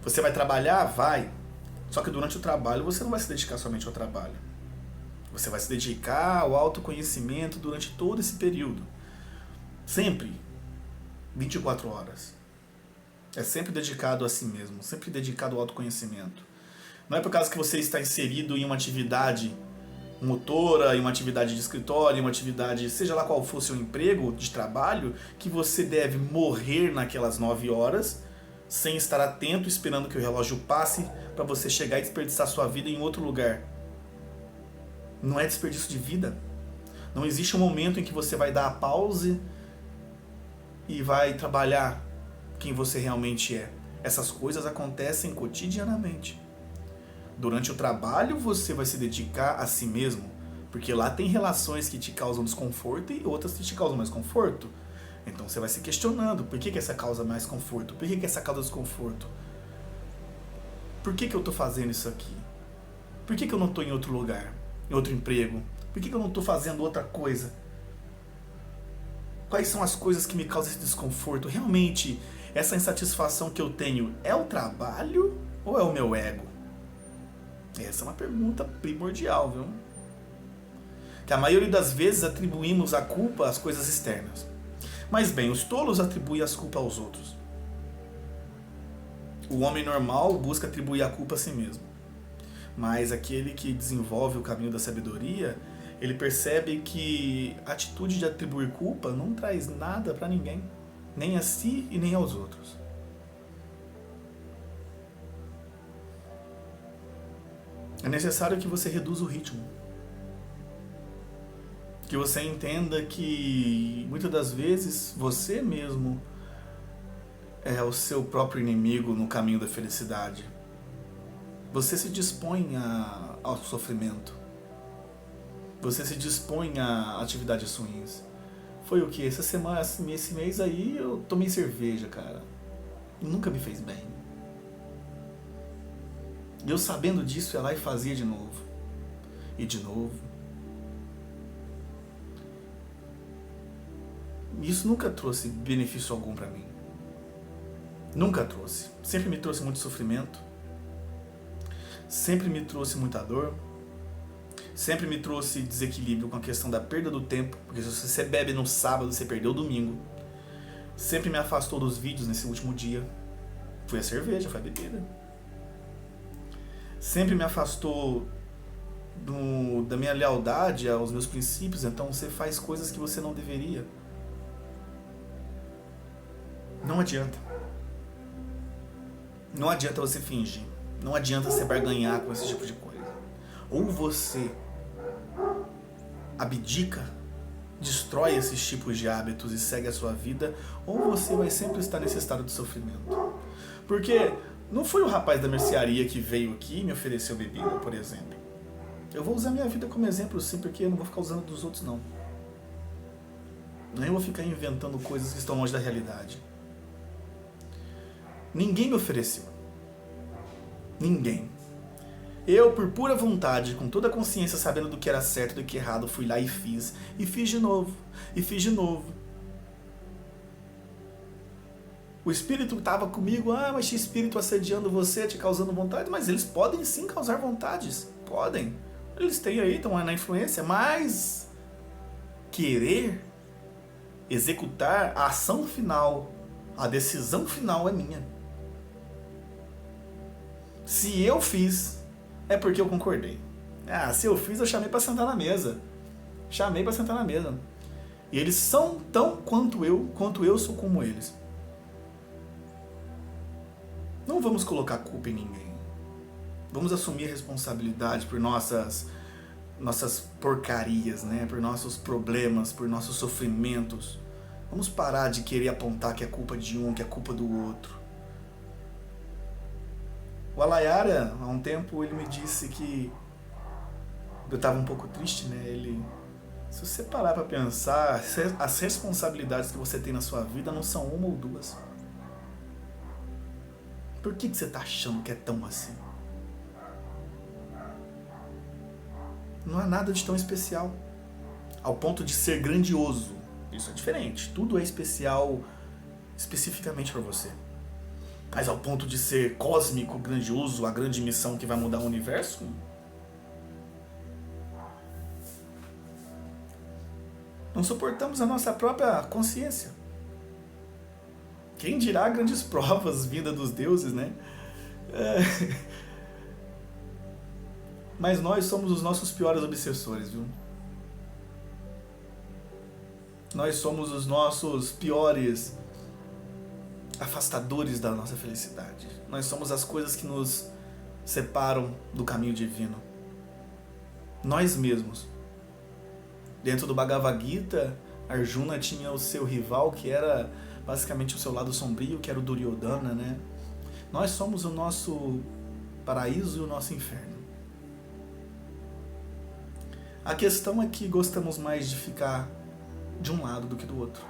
Speaker 1: Você vai trabalhar? Vai. Só que durante o trabalho você não vai se dedicar somente ao trabalho. Você vai se dedicar ao autoconhecimento durante todo esse período. Sempre. 24 horas. É sempre dedicado a si mesmo, sempre dedicado ao autoconhecimento. Não é por causa que você está inserido em uma atividade motora, em uma atividade de escritório, em uma atividade, seja lá qual for o seu emprego de trabalho, que você deve morrer naquelas 9 horas, sem estar atento, esperando que o relógio passe, para você chegar e desperdiçar sua vida em outro lugar. Não é desperdício de vida. Não existe um momento em que você vai dar a pause e vai trabalhar quem você realmente é. Essas coisas acontecem cotidianamente. Durante o trabalho você vai se dedicar a si mesmo, porque lá tem relações que te causam desconforto e outras que te causam mais conforto. Então você vai se questionando, por que essa causa mais conforto? Por que essa causa desconforto? Por que eu estou fazendo isso aqui? Por que eu não estou em outro lugar, em outro emprego? Por que eu não estou fazendo outra coisa? Quais são as coisas que me causam esse desconforto? Realmente, essa insatisfação que eu tenho é o trabalho ou é o meu ego? Essa é uma pergunta primordial, viu? Que a maioria das vezes atribuímos a culpa às coisas externas. Mas bem, os tolos atribuem as culpas aos outros. O homem normal busca atribuir a culpa a si mesmo. Mas aquele que desenvolve o caminho da sabedoria, ele percebe que a atitude de atribuir culpa não traz nada para ninguém, nem a si e nem aos outros. É necessário que você reduza o ritmo. Que você entenda que muitas das vezes você mesmo é o seu próprio inimigo no caminho da felicidade. Você se dispõe ao sofrimento. Você se dispõe a atividades ruins. Foi o que? Essa semana, esse mês aí, eu tomei cerveja, cara. Nunca me fez bem. E eu sabendo disso, ia lá e fazia de novo. E de novo. Isso nunca trouxe benefício algum pra mim. Nunca trouxe. Sempre me trouxe muito sofrimento. Sempre me trouxe muita dor. Sempre me trouxe desequilíbrio com a questão da perda do tempo. Porque se você bebe no sábado, você perdeu o domingo. Sempre me afastou dos vídeos nesse último dia. Foi a cerveja, foi a bebida. Sempre me afastou da minha lealdade aos meus princípios. Então você faz coisas que você não deveria. Não adianta. Não adianta você fingir. Não adianta você barganhar com esse tipo de coisa. Ou você abdica, destrói esses tipos de hábitos e segue a sua vida, ou você vai sempre estar nesse estado de sofrimento. Porque não foi o rapaz da mercearia que veio aqui e me ofereceu bebida, por exemplo. Eu vou usar minha vida como exemplo, sim, porque eu não vou ficar usando dos outros, não. Nem vou ficar inventando coisas que estão longe da realidade. Ninguém me ofereceu. Ninguém. Eu, por pura vontade, com toda a consciência, sabendo do que era certo e do que errado, fui lá e fiz. E fiz de novo. E fiz de novo. O espírito estava comigo. Ah, mas tinha espírito assediando você, te causando vontade. Mas eles podem sim causar vontades. Podem. Eles têm aí, estão na influência. Mas querer executar a ação final, a decisão final é minha. Se eu fiz, é porque eu concordei. Ah, se eu fiz, eu chamei para sentar na mesa. Chamei para sentar na mesa. E eles são tão quanto eu sou como eles. Não vamos colocar culpa em ninguém. Vamos assumir a responsabilidade por nossas porcarias, né? Por nossos problemas, por nossos sofrimentos. Vamos parar de querer apontar que é culpa de um, que é culpa do outro. O Alayara, há um tempo, ele me disse que eu estava um pouco triste, né? Se você parar para pensar, as responsabilidades que você tem na sua vida não são uma ou duas. Por que você está achando que é tão assim? Não há nada de tão especial, ao ponto de ser grandioso. Isso é diferente. Tudo é especial especificamente para você. Mas ao ponto de ser cósmico, grandioso, a grande missão que vai mudar o universo? Não suportamos a nossa própria consciência. Quem dirá grandes provas vinda dos deuses, né? Mas nós somos os nossos piores obsessores, viu? Nós somos os nossos piores afastadores da nossa felicidade. Nós somos as coisas que nos separam do caminho divino. Nós mesmos. Dentro do Bhagavad Gita, Arjuna tinha o seu rival, que era basicamente o seu lado sombrio, que era o Duryodhana, né? Nós somos o nosso paraíso e o nosso inferno. A questão é que gostamos mais de ficar de um lado do que do outro.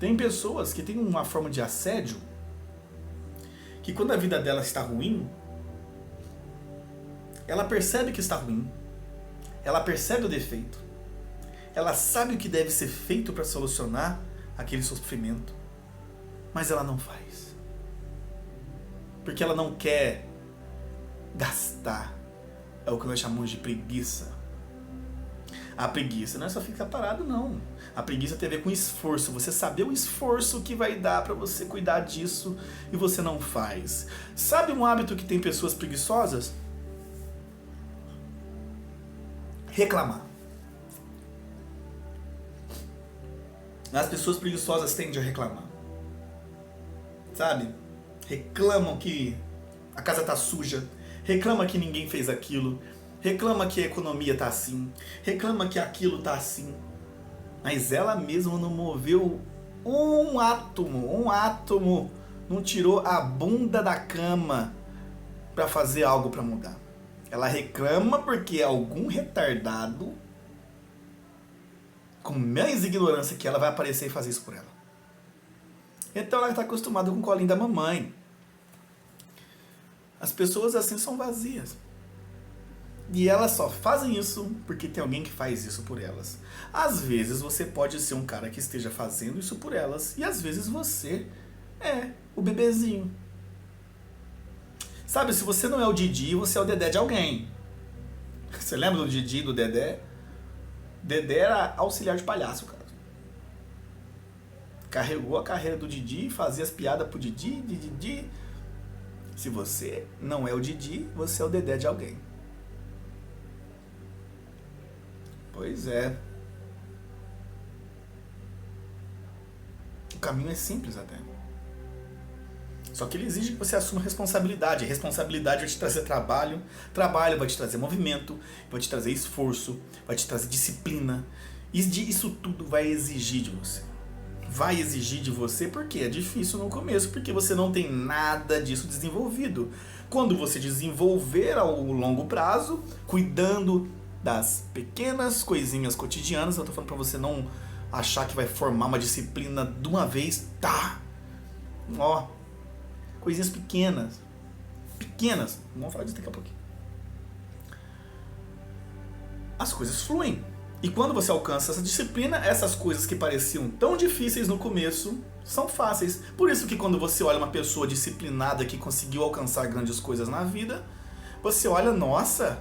Speaker 1: Tem pessoas que têm uma forma de assédio que quando a vida dela está ruim, ela percebe que está ruim, ela percebe o defeito, ela sabe o que deve ser feito para solucionar aquele sofrimento, mas ela não faz. Porque ela não quer gastar. É o que nós chamamos de preguiça. A preguiça não é só ficar parado, não. A preguiça tem a ver com esforço. Você saber o esforço que vai dar para você cuidar disso e você não faz. Sabe um hábito que tem pessoas preguiçosas? Reclamar. As pessoas preguiçosas tendem a reclamar. Sabe? Reclamam que a casa tá suja. Reclama que ninguém fez aquilo. Reclama que a economia tá assim. Reclama que aquilo tá assim. Mas ela mesma não moveu um átomo. Não tirou a bunda da cama para fazer algo para mudar. Ela reclama porque algum retardado, com mais ignorância que ela, vai aparecer e fazer isso por ela. Então ela está acostumada com o colinho da mamãe. As pessoas assim são vazias. E elas só fazem isso porque tem alguém que faz isso por elas. Às vezes você pode ser um cara que esteja fazendo isso por elas. E às vezes você é o bebezinho. Sabe, se você não é o Didi, você é o Dedé de alguém. Você lembra do Didi e do Dedé? Dedé era auxiliar de palhaço, cara. Carregou a carreira do Didi, fazia as piadas pro Didi. Se você não é o Didi, você é o Dedé de alguém. Pois é. O caminho é simples até. Só que ele exige que você assuma responsabilidade. A responsabilidade vai te trazer trabalho. Trabalho vai te trazer movimento. Vai te trazer esforço. Vai te trazer disciplina. E isso tudo vai exigir de você. Vai exigir de você porque é difícil no começo. Porque você não tem nada disso desenvolvido. Quando você desenvolver ao longo prazo, cuidando das pequenas coisinhas cotidianas, eu tô falando pra você não achar que vai formar uma disciplina de uma vez. Tá! Ó, coisinhas pequenas. Pequenas. Vamos falar disso daqui a pouquinho. As coisas fluem. E quando você alcança essa disciplina, essas coisas que pareciam tão difíceis no começo são fáceis. Por isso que quando você olha uma pessoa disciplinada que conseguiu alcançar grandes coisas na vida, você olha, nossa,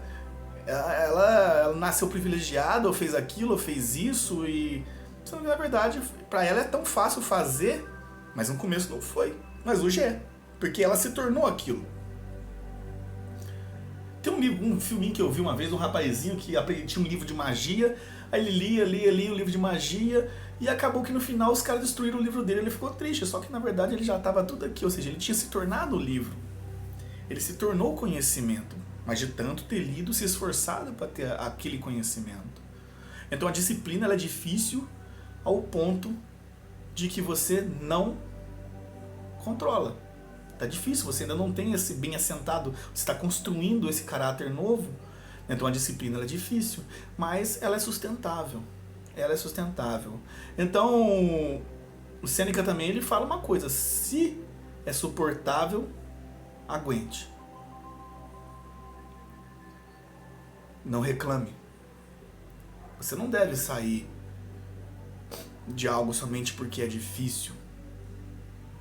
Speaker 1: ela nasceu privilegiada, ou fez aquilo, ou fez isso, e na verdade, pra ela é tão fácil fazer, mas no começo não foi. Mas hoje é, porque ela se tornou aquilo. Tem um filminho que eu vi uma vez, um rapazinho que tinha um livro de magia, aí ele lia o livro de magia, e acabou que no final os caras destruíram o livro dele, ele ficou triste, só que na verdade ele já estava tudo aqui, ou seja, ele tinha se tornado o livro. Ele se tornou conhecimento, mas de tanto ter lido, se esforçado para ter aquele conhecimento. Então a disciplina ela é difícil ao ponto de que você não controla. Tá difícil, você ainda não tem esse bem assentado, você está construindo esse caráter novo. Então a disciplina ela é difícil, mas ela é sustentável. Ela é sustentável. Então, o Sêneca também ele fala uma coisa: se é suportável, aguente. Não reclame. Você não deve sair de algo somente porque é difícil.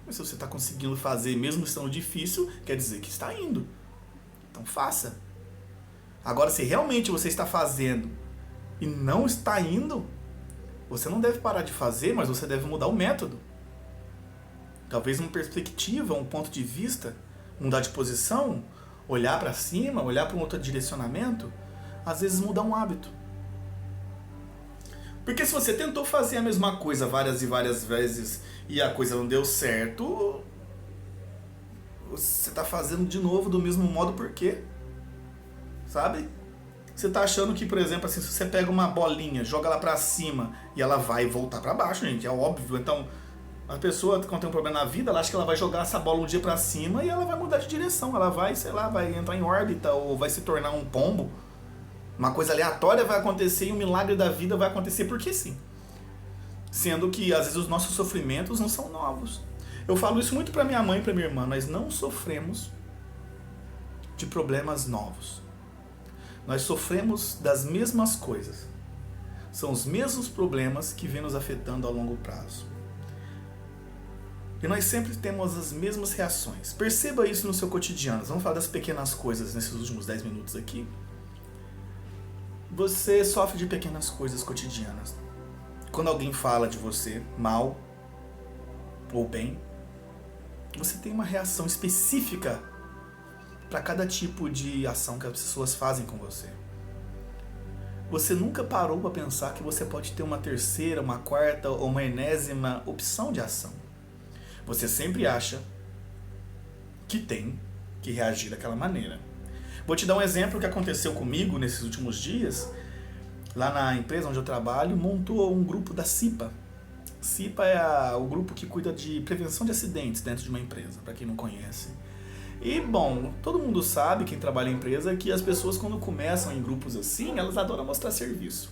Speaker 1: Mas se você está conseguindo fazer, mesmo estando difícil, quer dizer que está indo. Então faça. Agora, se realmente você está fazendo e não está indo, você não deve parar de fazer, mas você deve mudar o método. Talvez uma perspectiva, um ponto de vista, mudar de posição, olhar para cima, olhar para um outro direcionamento, às vezes mudar um hábito. Porque se você tentou fazer a mesma coisa várias e várias vezes e a coisa não deu certo, você está fazendo de novo do mesmo modo por quê? Sabe? Você está achando que, por exemplo, assim, se você pega uma bolinha, joga ela para cima e ela vai voltar para baixo, gente, é óbvio. Então, a pessoa, quando tem um problema na vida, ela acha que ela vai jogar essa bola um dia para cima e ela vai mudar de direção. Ela vai, sei lá, vai entrar em órbita ou vai se tornar um pombo. Uma coisa aleatória vai acontecer e um milagre da vida vai acontecer porque sim. Sendo que, às vezes, os nossos sofrimentos não são novos. Eu falo isso muito para minha mãe e para minha irmã. Nós não sofremos de problemas novos. Nós sofremos das mesmas coisas. São os mesmos problemas que vêm nos afetando a longo prazo. E nós sempre temos as mesmas reações. Perceba isso no seu cotidiano. Vamos falar das pequenas coisas nesses últimos 10 minutos aqui. Você sofre de pequenas coisas cotidianas. Quando alguém fala de você mal ou bem, você tem uma reação específica para cada tipo de ação que as pessoas fazem com você. Você nunca parou para pensar que você pode ter uma terceira, uma quarta ou uma enésima opção de ação. Você sempre acha que tem que reagir daquela maneira. Vou te dar um exemplo que aconteceu comigo nesses últimos dias. Lá na empresa onde eu trabalho, montou um grupo da CIPA. CIPA é o grupo que cuida de prevenção de acidentes dentro de uma empresa, para quem não conhece. E, bom, todo mundo sabe, quem trabalha em empresa, que as pessoas quando começam em grupos assim, elas adoram mostrar serviço.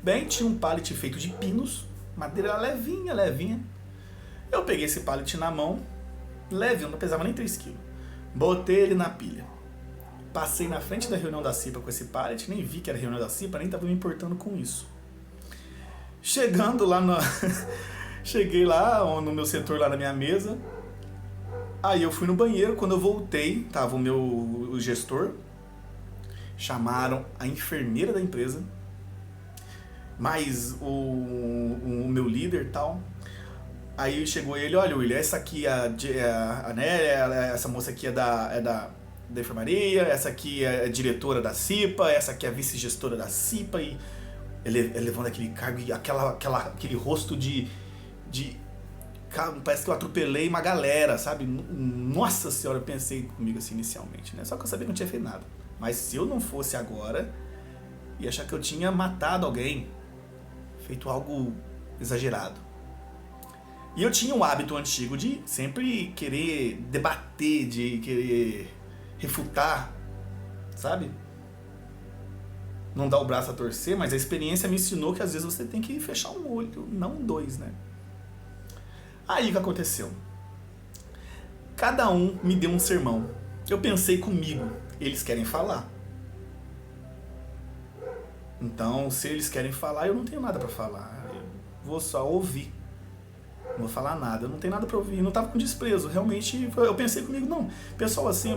Speaker 1: Bem, tinha um pallet feito de pinos, madeira levinha, levinha. Eu peguei esse pallet na mão, leve, não pesava nem 3 kg. Botei ele na pilha. Passei na frente da reunião da CIPA com esse pallet, nem vi que era reunião da CIPA, nem estava me importando com isso. Chegando lá cheguei lá no meu setor, lá na minha mesa. Aí eu fui no banheiro, quando eu voltei, tava o gestor, chamaram a enfermeira da empresa, mais o meu líder e tal. Aí chegou ele: olha, William, essa aqui é a Nélia, essa moça aqui é da enfermaria, essa aqui é a diretora da CIPA, essa aqui é a vice-gestora da CIPA, e ele levando aquele cargo e aquele rosto de parece que eu atropelei uma galera, sabe? Nossa senhora, eu pensei comigo assim inicialmente, né? Só que eu sabia que não tinha feito nada. Mas se eu não fosse agora, ia achar que eu tinha matado alguém, feito algo exagerado. E eu tinha um hábito antigo de sempre querer debater, de querer refutar, sabe? Não dar o braço a torcer, mas a experiência me ensinou que às vezes você tem que fechar um olho, não 2, né? Aí o que aconteceu? Cada um me deu um sermão. Eu pensei comigo, eles querem falar. Então, se eles querem falar, eu não tenho nada pra falar. Eu vou só ouvir. Não vou falar nada, eu não tenho nada pra ouvir. Não tava com desprezo, realmente. Eu pensei comigo, não, o pessoal assim,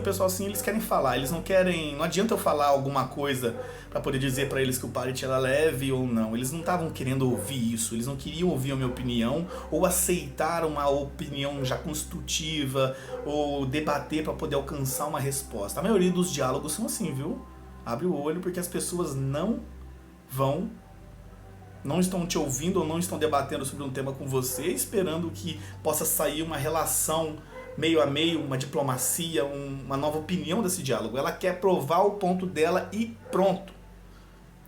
Speaker 1: eles querem falar. Eles não querem, não adianta eu falar alguma coisa pra poder dizer pra eles que o pallet era leve ou não. Eles não estavam querendo ouvir isso, eles não queriam ouvir a minha opinião ou aceitar uma opinião já construtiva ou debater pra poder alcançar uma resposta. A maioria dos diálogos são assim, viu? Abre o olho, porque as pessoas não estão te ouvindo ou não estão debatendo sobre um tema com você, esperando que possa sair uma relação meio a meio, uma diplomacia, uma nova opinião desse diálogo. Ela quer provar o ponto dela e pronto.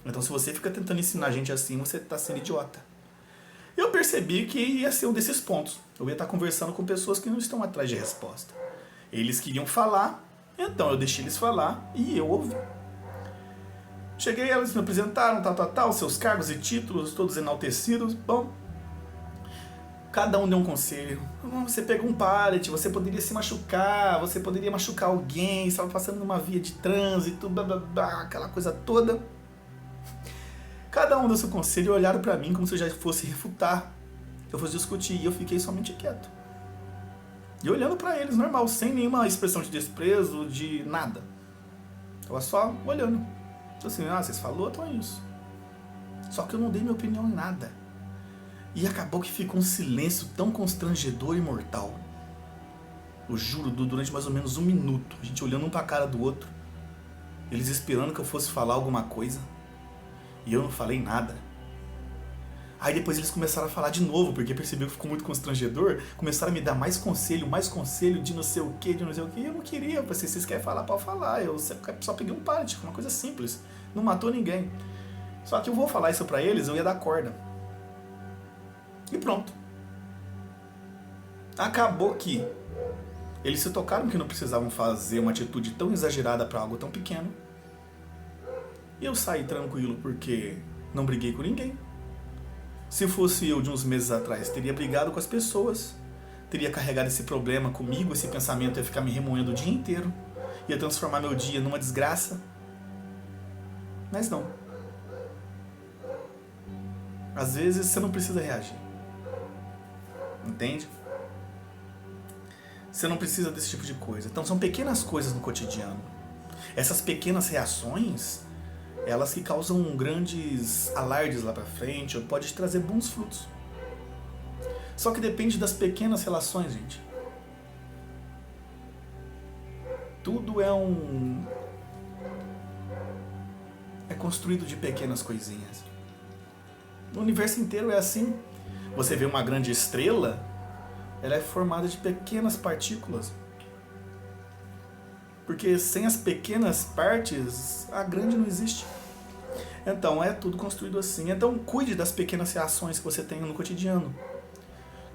Speaker 1: Então, se você fica tentando ensinar a gente assim, você está sendo idiota. Eu percebi que ia ser um desses pontos. Eu ia estar conversando com pessoas que não estão atrás de resposta. Eles queriam falar, então eu deixei eles falar e eu ouvi. Cheguei, elas me apresentaram, tal, seus cargos e títulos, todos enaltecidos. Bom, cada um deu um conselho. Você pegou um pallet, você poderia se machucar, você poderia machucar alguém, estava passando numa via de trânsito, blá, blá, blá, aquela coisa toda. Cada um deu seu conselho e olharam pra mim como se eu já fosse refutar, eu fosse discutir, e eu fiquei somente quieto. E olhando pra eles, normal, sem nenhuma expressão de desprezo, de nada. Tava só olhando. Assim, vocês falaram, então é isso. Só que eu não dei minha opinião em nada. E acabou que ficou um silêncio tão constrangedor e mortal. Eu juro, durante mais ou menos 1 minuto, a gente olhando um pra cara do outro, eles esperando que eu fosse falar alguma coisa, e eu não falei nada. Aí depois eles começaram a falar de novo, porque perceberam que ficou muito constrangedor, começaram a me dar mais conselho de não sei o que, e eu não queria. Eu pensei, vocês querem falar, pode falar, eu só peguei um pallet, uma coisa simples, não matou ninguém. Só que eu vou falar isso pra eles, eu ia dar corda. E pronto. Acabou que eles se tocaram que não precisavam fazer uma atitude tão exagerada pra algo tão pequeno. E eu saí tranquilo porque não briguei com ninguém. Se fosse eu de uns meses atrás, teria brigado com as pessoas, teria carregado esse problema comigo, esse pensamento ia ficar me remoendo o dia inteiro, ia transformar meu dia numa desgraça. Mas não. Às vezes você não precisa reagir. Entende? Você não precisa desse tipo de coisa. Então são pequenas coisas no cotidiano. Essas pequenas reações, elas que causam grandes alardes lá pra frente, ou pode trazer bons frutos. Só que depende das pequenas relações, gente. Tudo é construído de pequenas coisinhas. O universo inteiro é assim. Você vê uma grande estrela, ela é formada de pequenas partículas. Porque sem as pequenas partes, a grande não existe. Então é tudo construído assim. Então cuide das pequenas reações que você tem no cotidiano.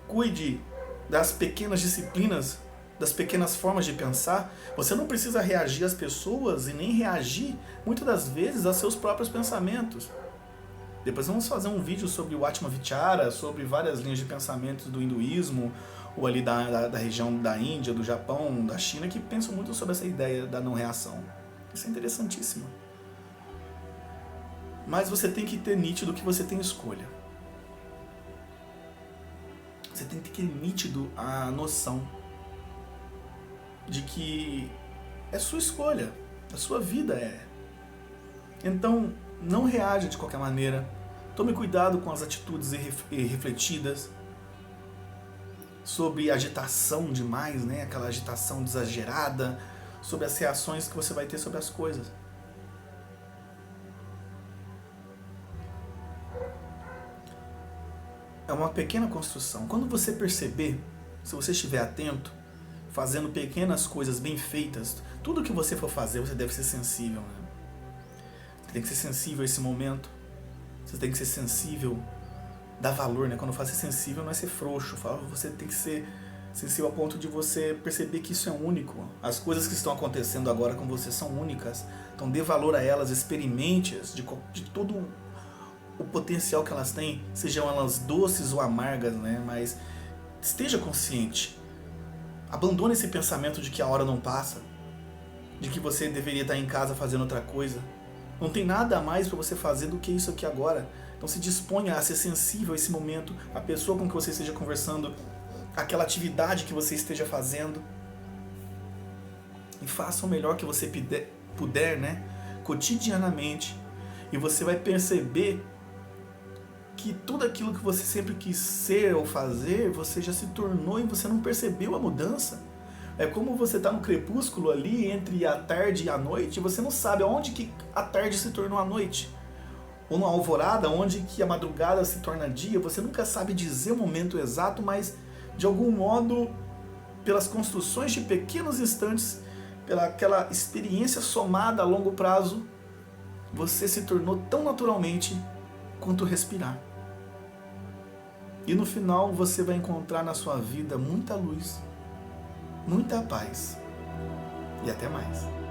Speaker 1: Cuide das pequenas disciplinas, das pequenas formas de pensar. Você não precisa reagir às pessoas e nem reagir, muitas das vezes, aos seus próprios pensamentos. Depois vamos fazer um vídeo sobre o Atmavichara, sobre várias linhas de pensamentos do hinduísmo, ou ali da região da Índia, do Japão, da China, que pensam muito sobre essa ideia da não reação. Isso é interessantíssimo. Mas você tem que ter nítido que você tem escolha. Você tem que ter nítido a noção de que é sua escolha, a sua vida é. Então, não reaja de qualquer maneira. Tome cuidado com as atitudes irrefletidas, sobre agitação demais, né? Aquela agitação exagerada, sobre as reações que você vai ter sobre as coisas. É uma pequena construção. Quando você perceber, se você estiver atento, fazendo pequenas coisas bem feitas, tudo que você for fazer, você deve ser sensível, né? Você tem que ser sensível a esse momento. Você tem que ser sensível, dar valor, né? Quando eu falo ser sensível, não é ser frouxo. Você tem que ser sensível a ponto de você perceber que isso é único. As coisas que estão acontecendo agora com você são únicas. Então dê valor a elas, experimente-as de todo o potencial que elas têm, sejam elas doces ou amargas, né? Mas esteja consciente. Abandone esse pensamento de que a hora não passa, de que você deveria estar em casa fazendo outra coisa. Não tem nada a mais para você fazer do que isso aqui agora. Então se disponha a ser sensível a esse momento, a pessoa com que você esteja conversando, aquela atividade que você esteja fazendo. E faça o melhor que você puder, né? Cotidianamente. E você vai perceber que tudo aquilo que você sempre quis ser ou fazer, você já se tornou e você não percebeu a mudança. É como você está no crepúsculo ali, entre a tarde e a noite, e você não sabe aonde que a tarde se tornou a noite. Ou na alvorada, onde que a madrugada se torna dia, você nunca sabe dizer o momento exato, mas de algum modo, pelas construções de pequenos instantes, pela aquela experiência somada a longo prazo, você se tornou tão naturalmente quanto respirar. E no final você vai encontrar na sua vida muita luz, muita paz. E até mais.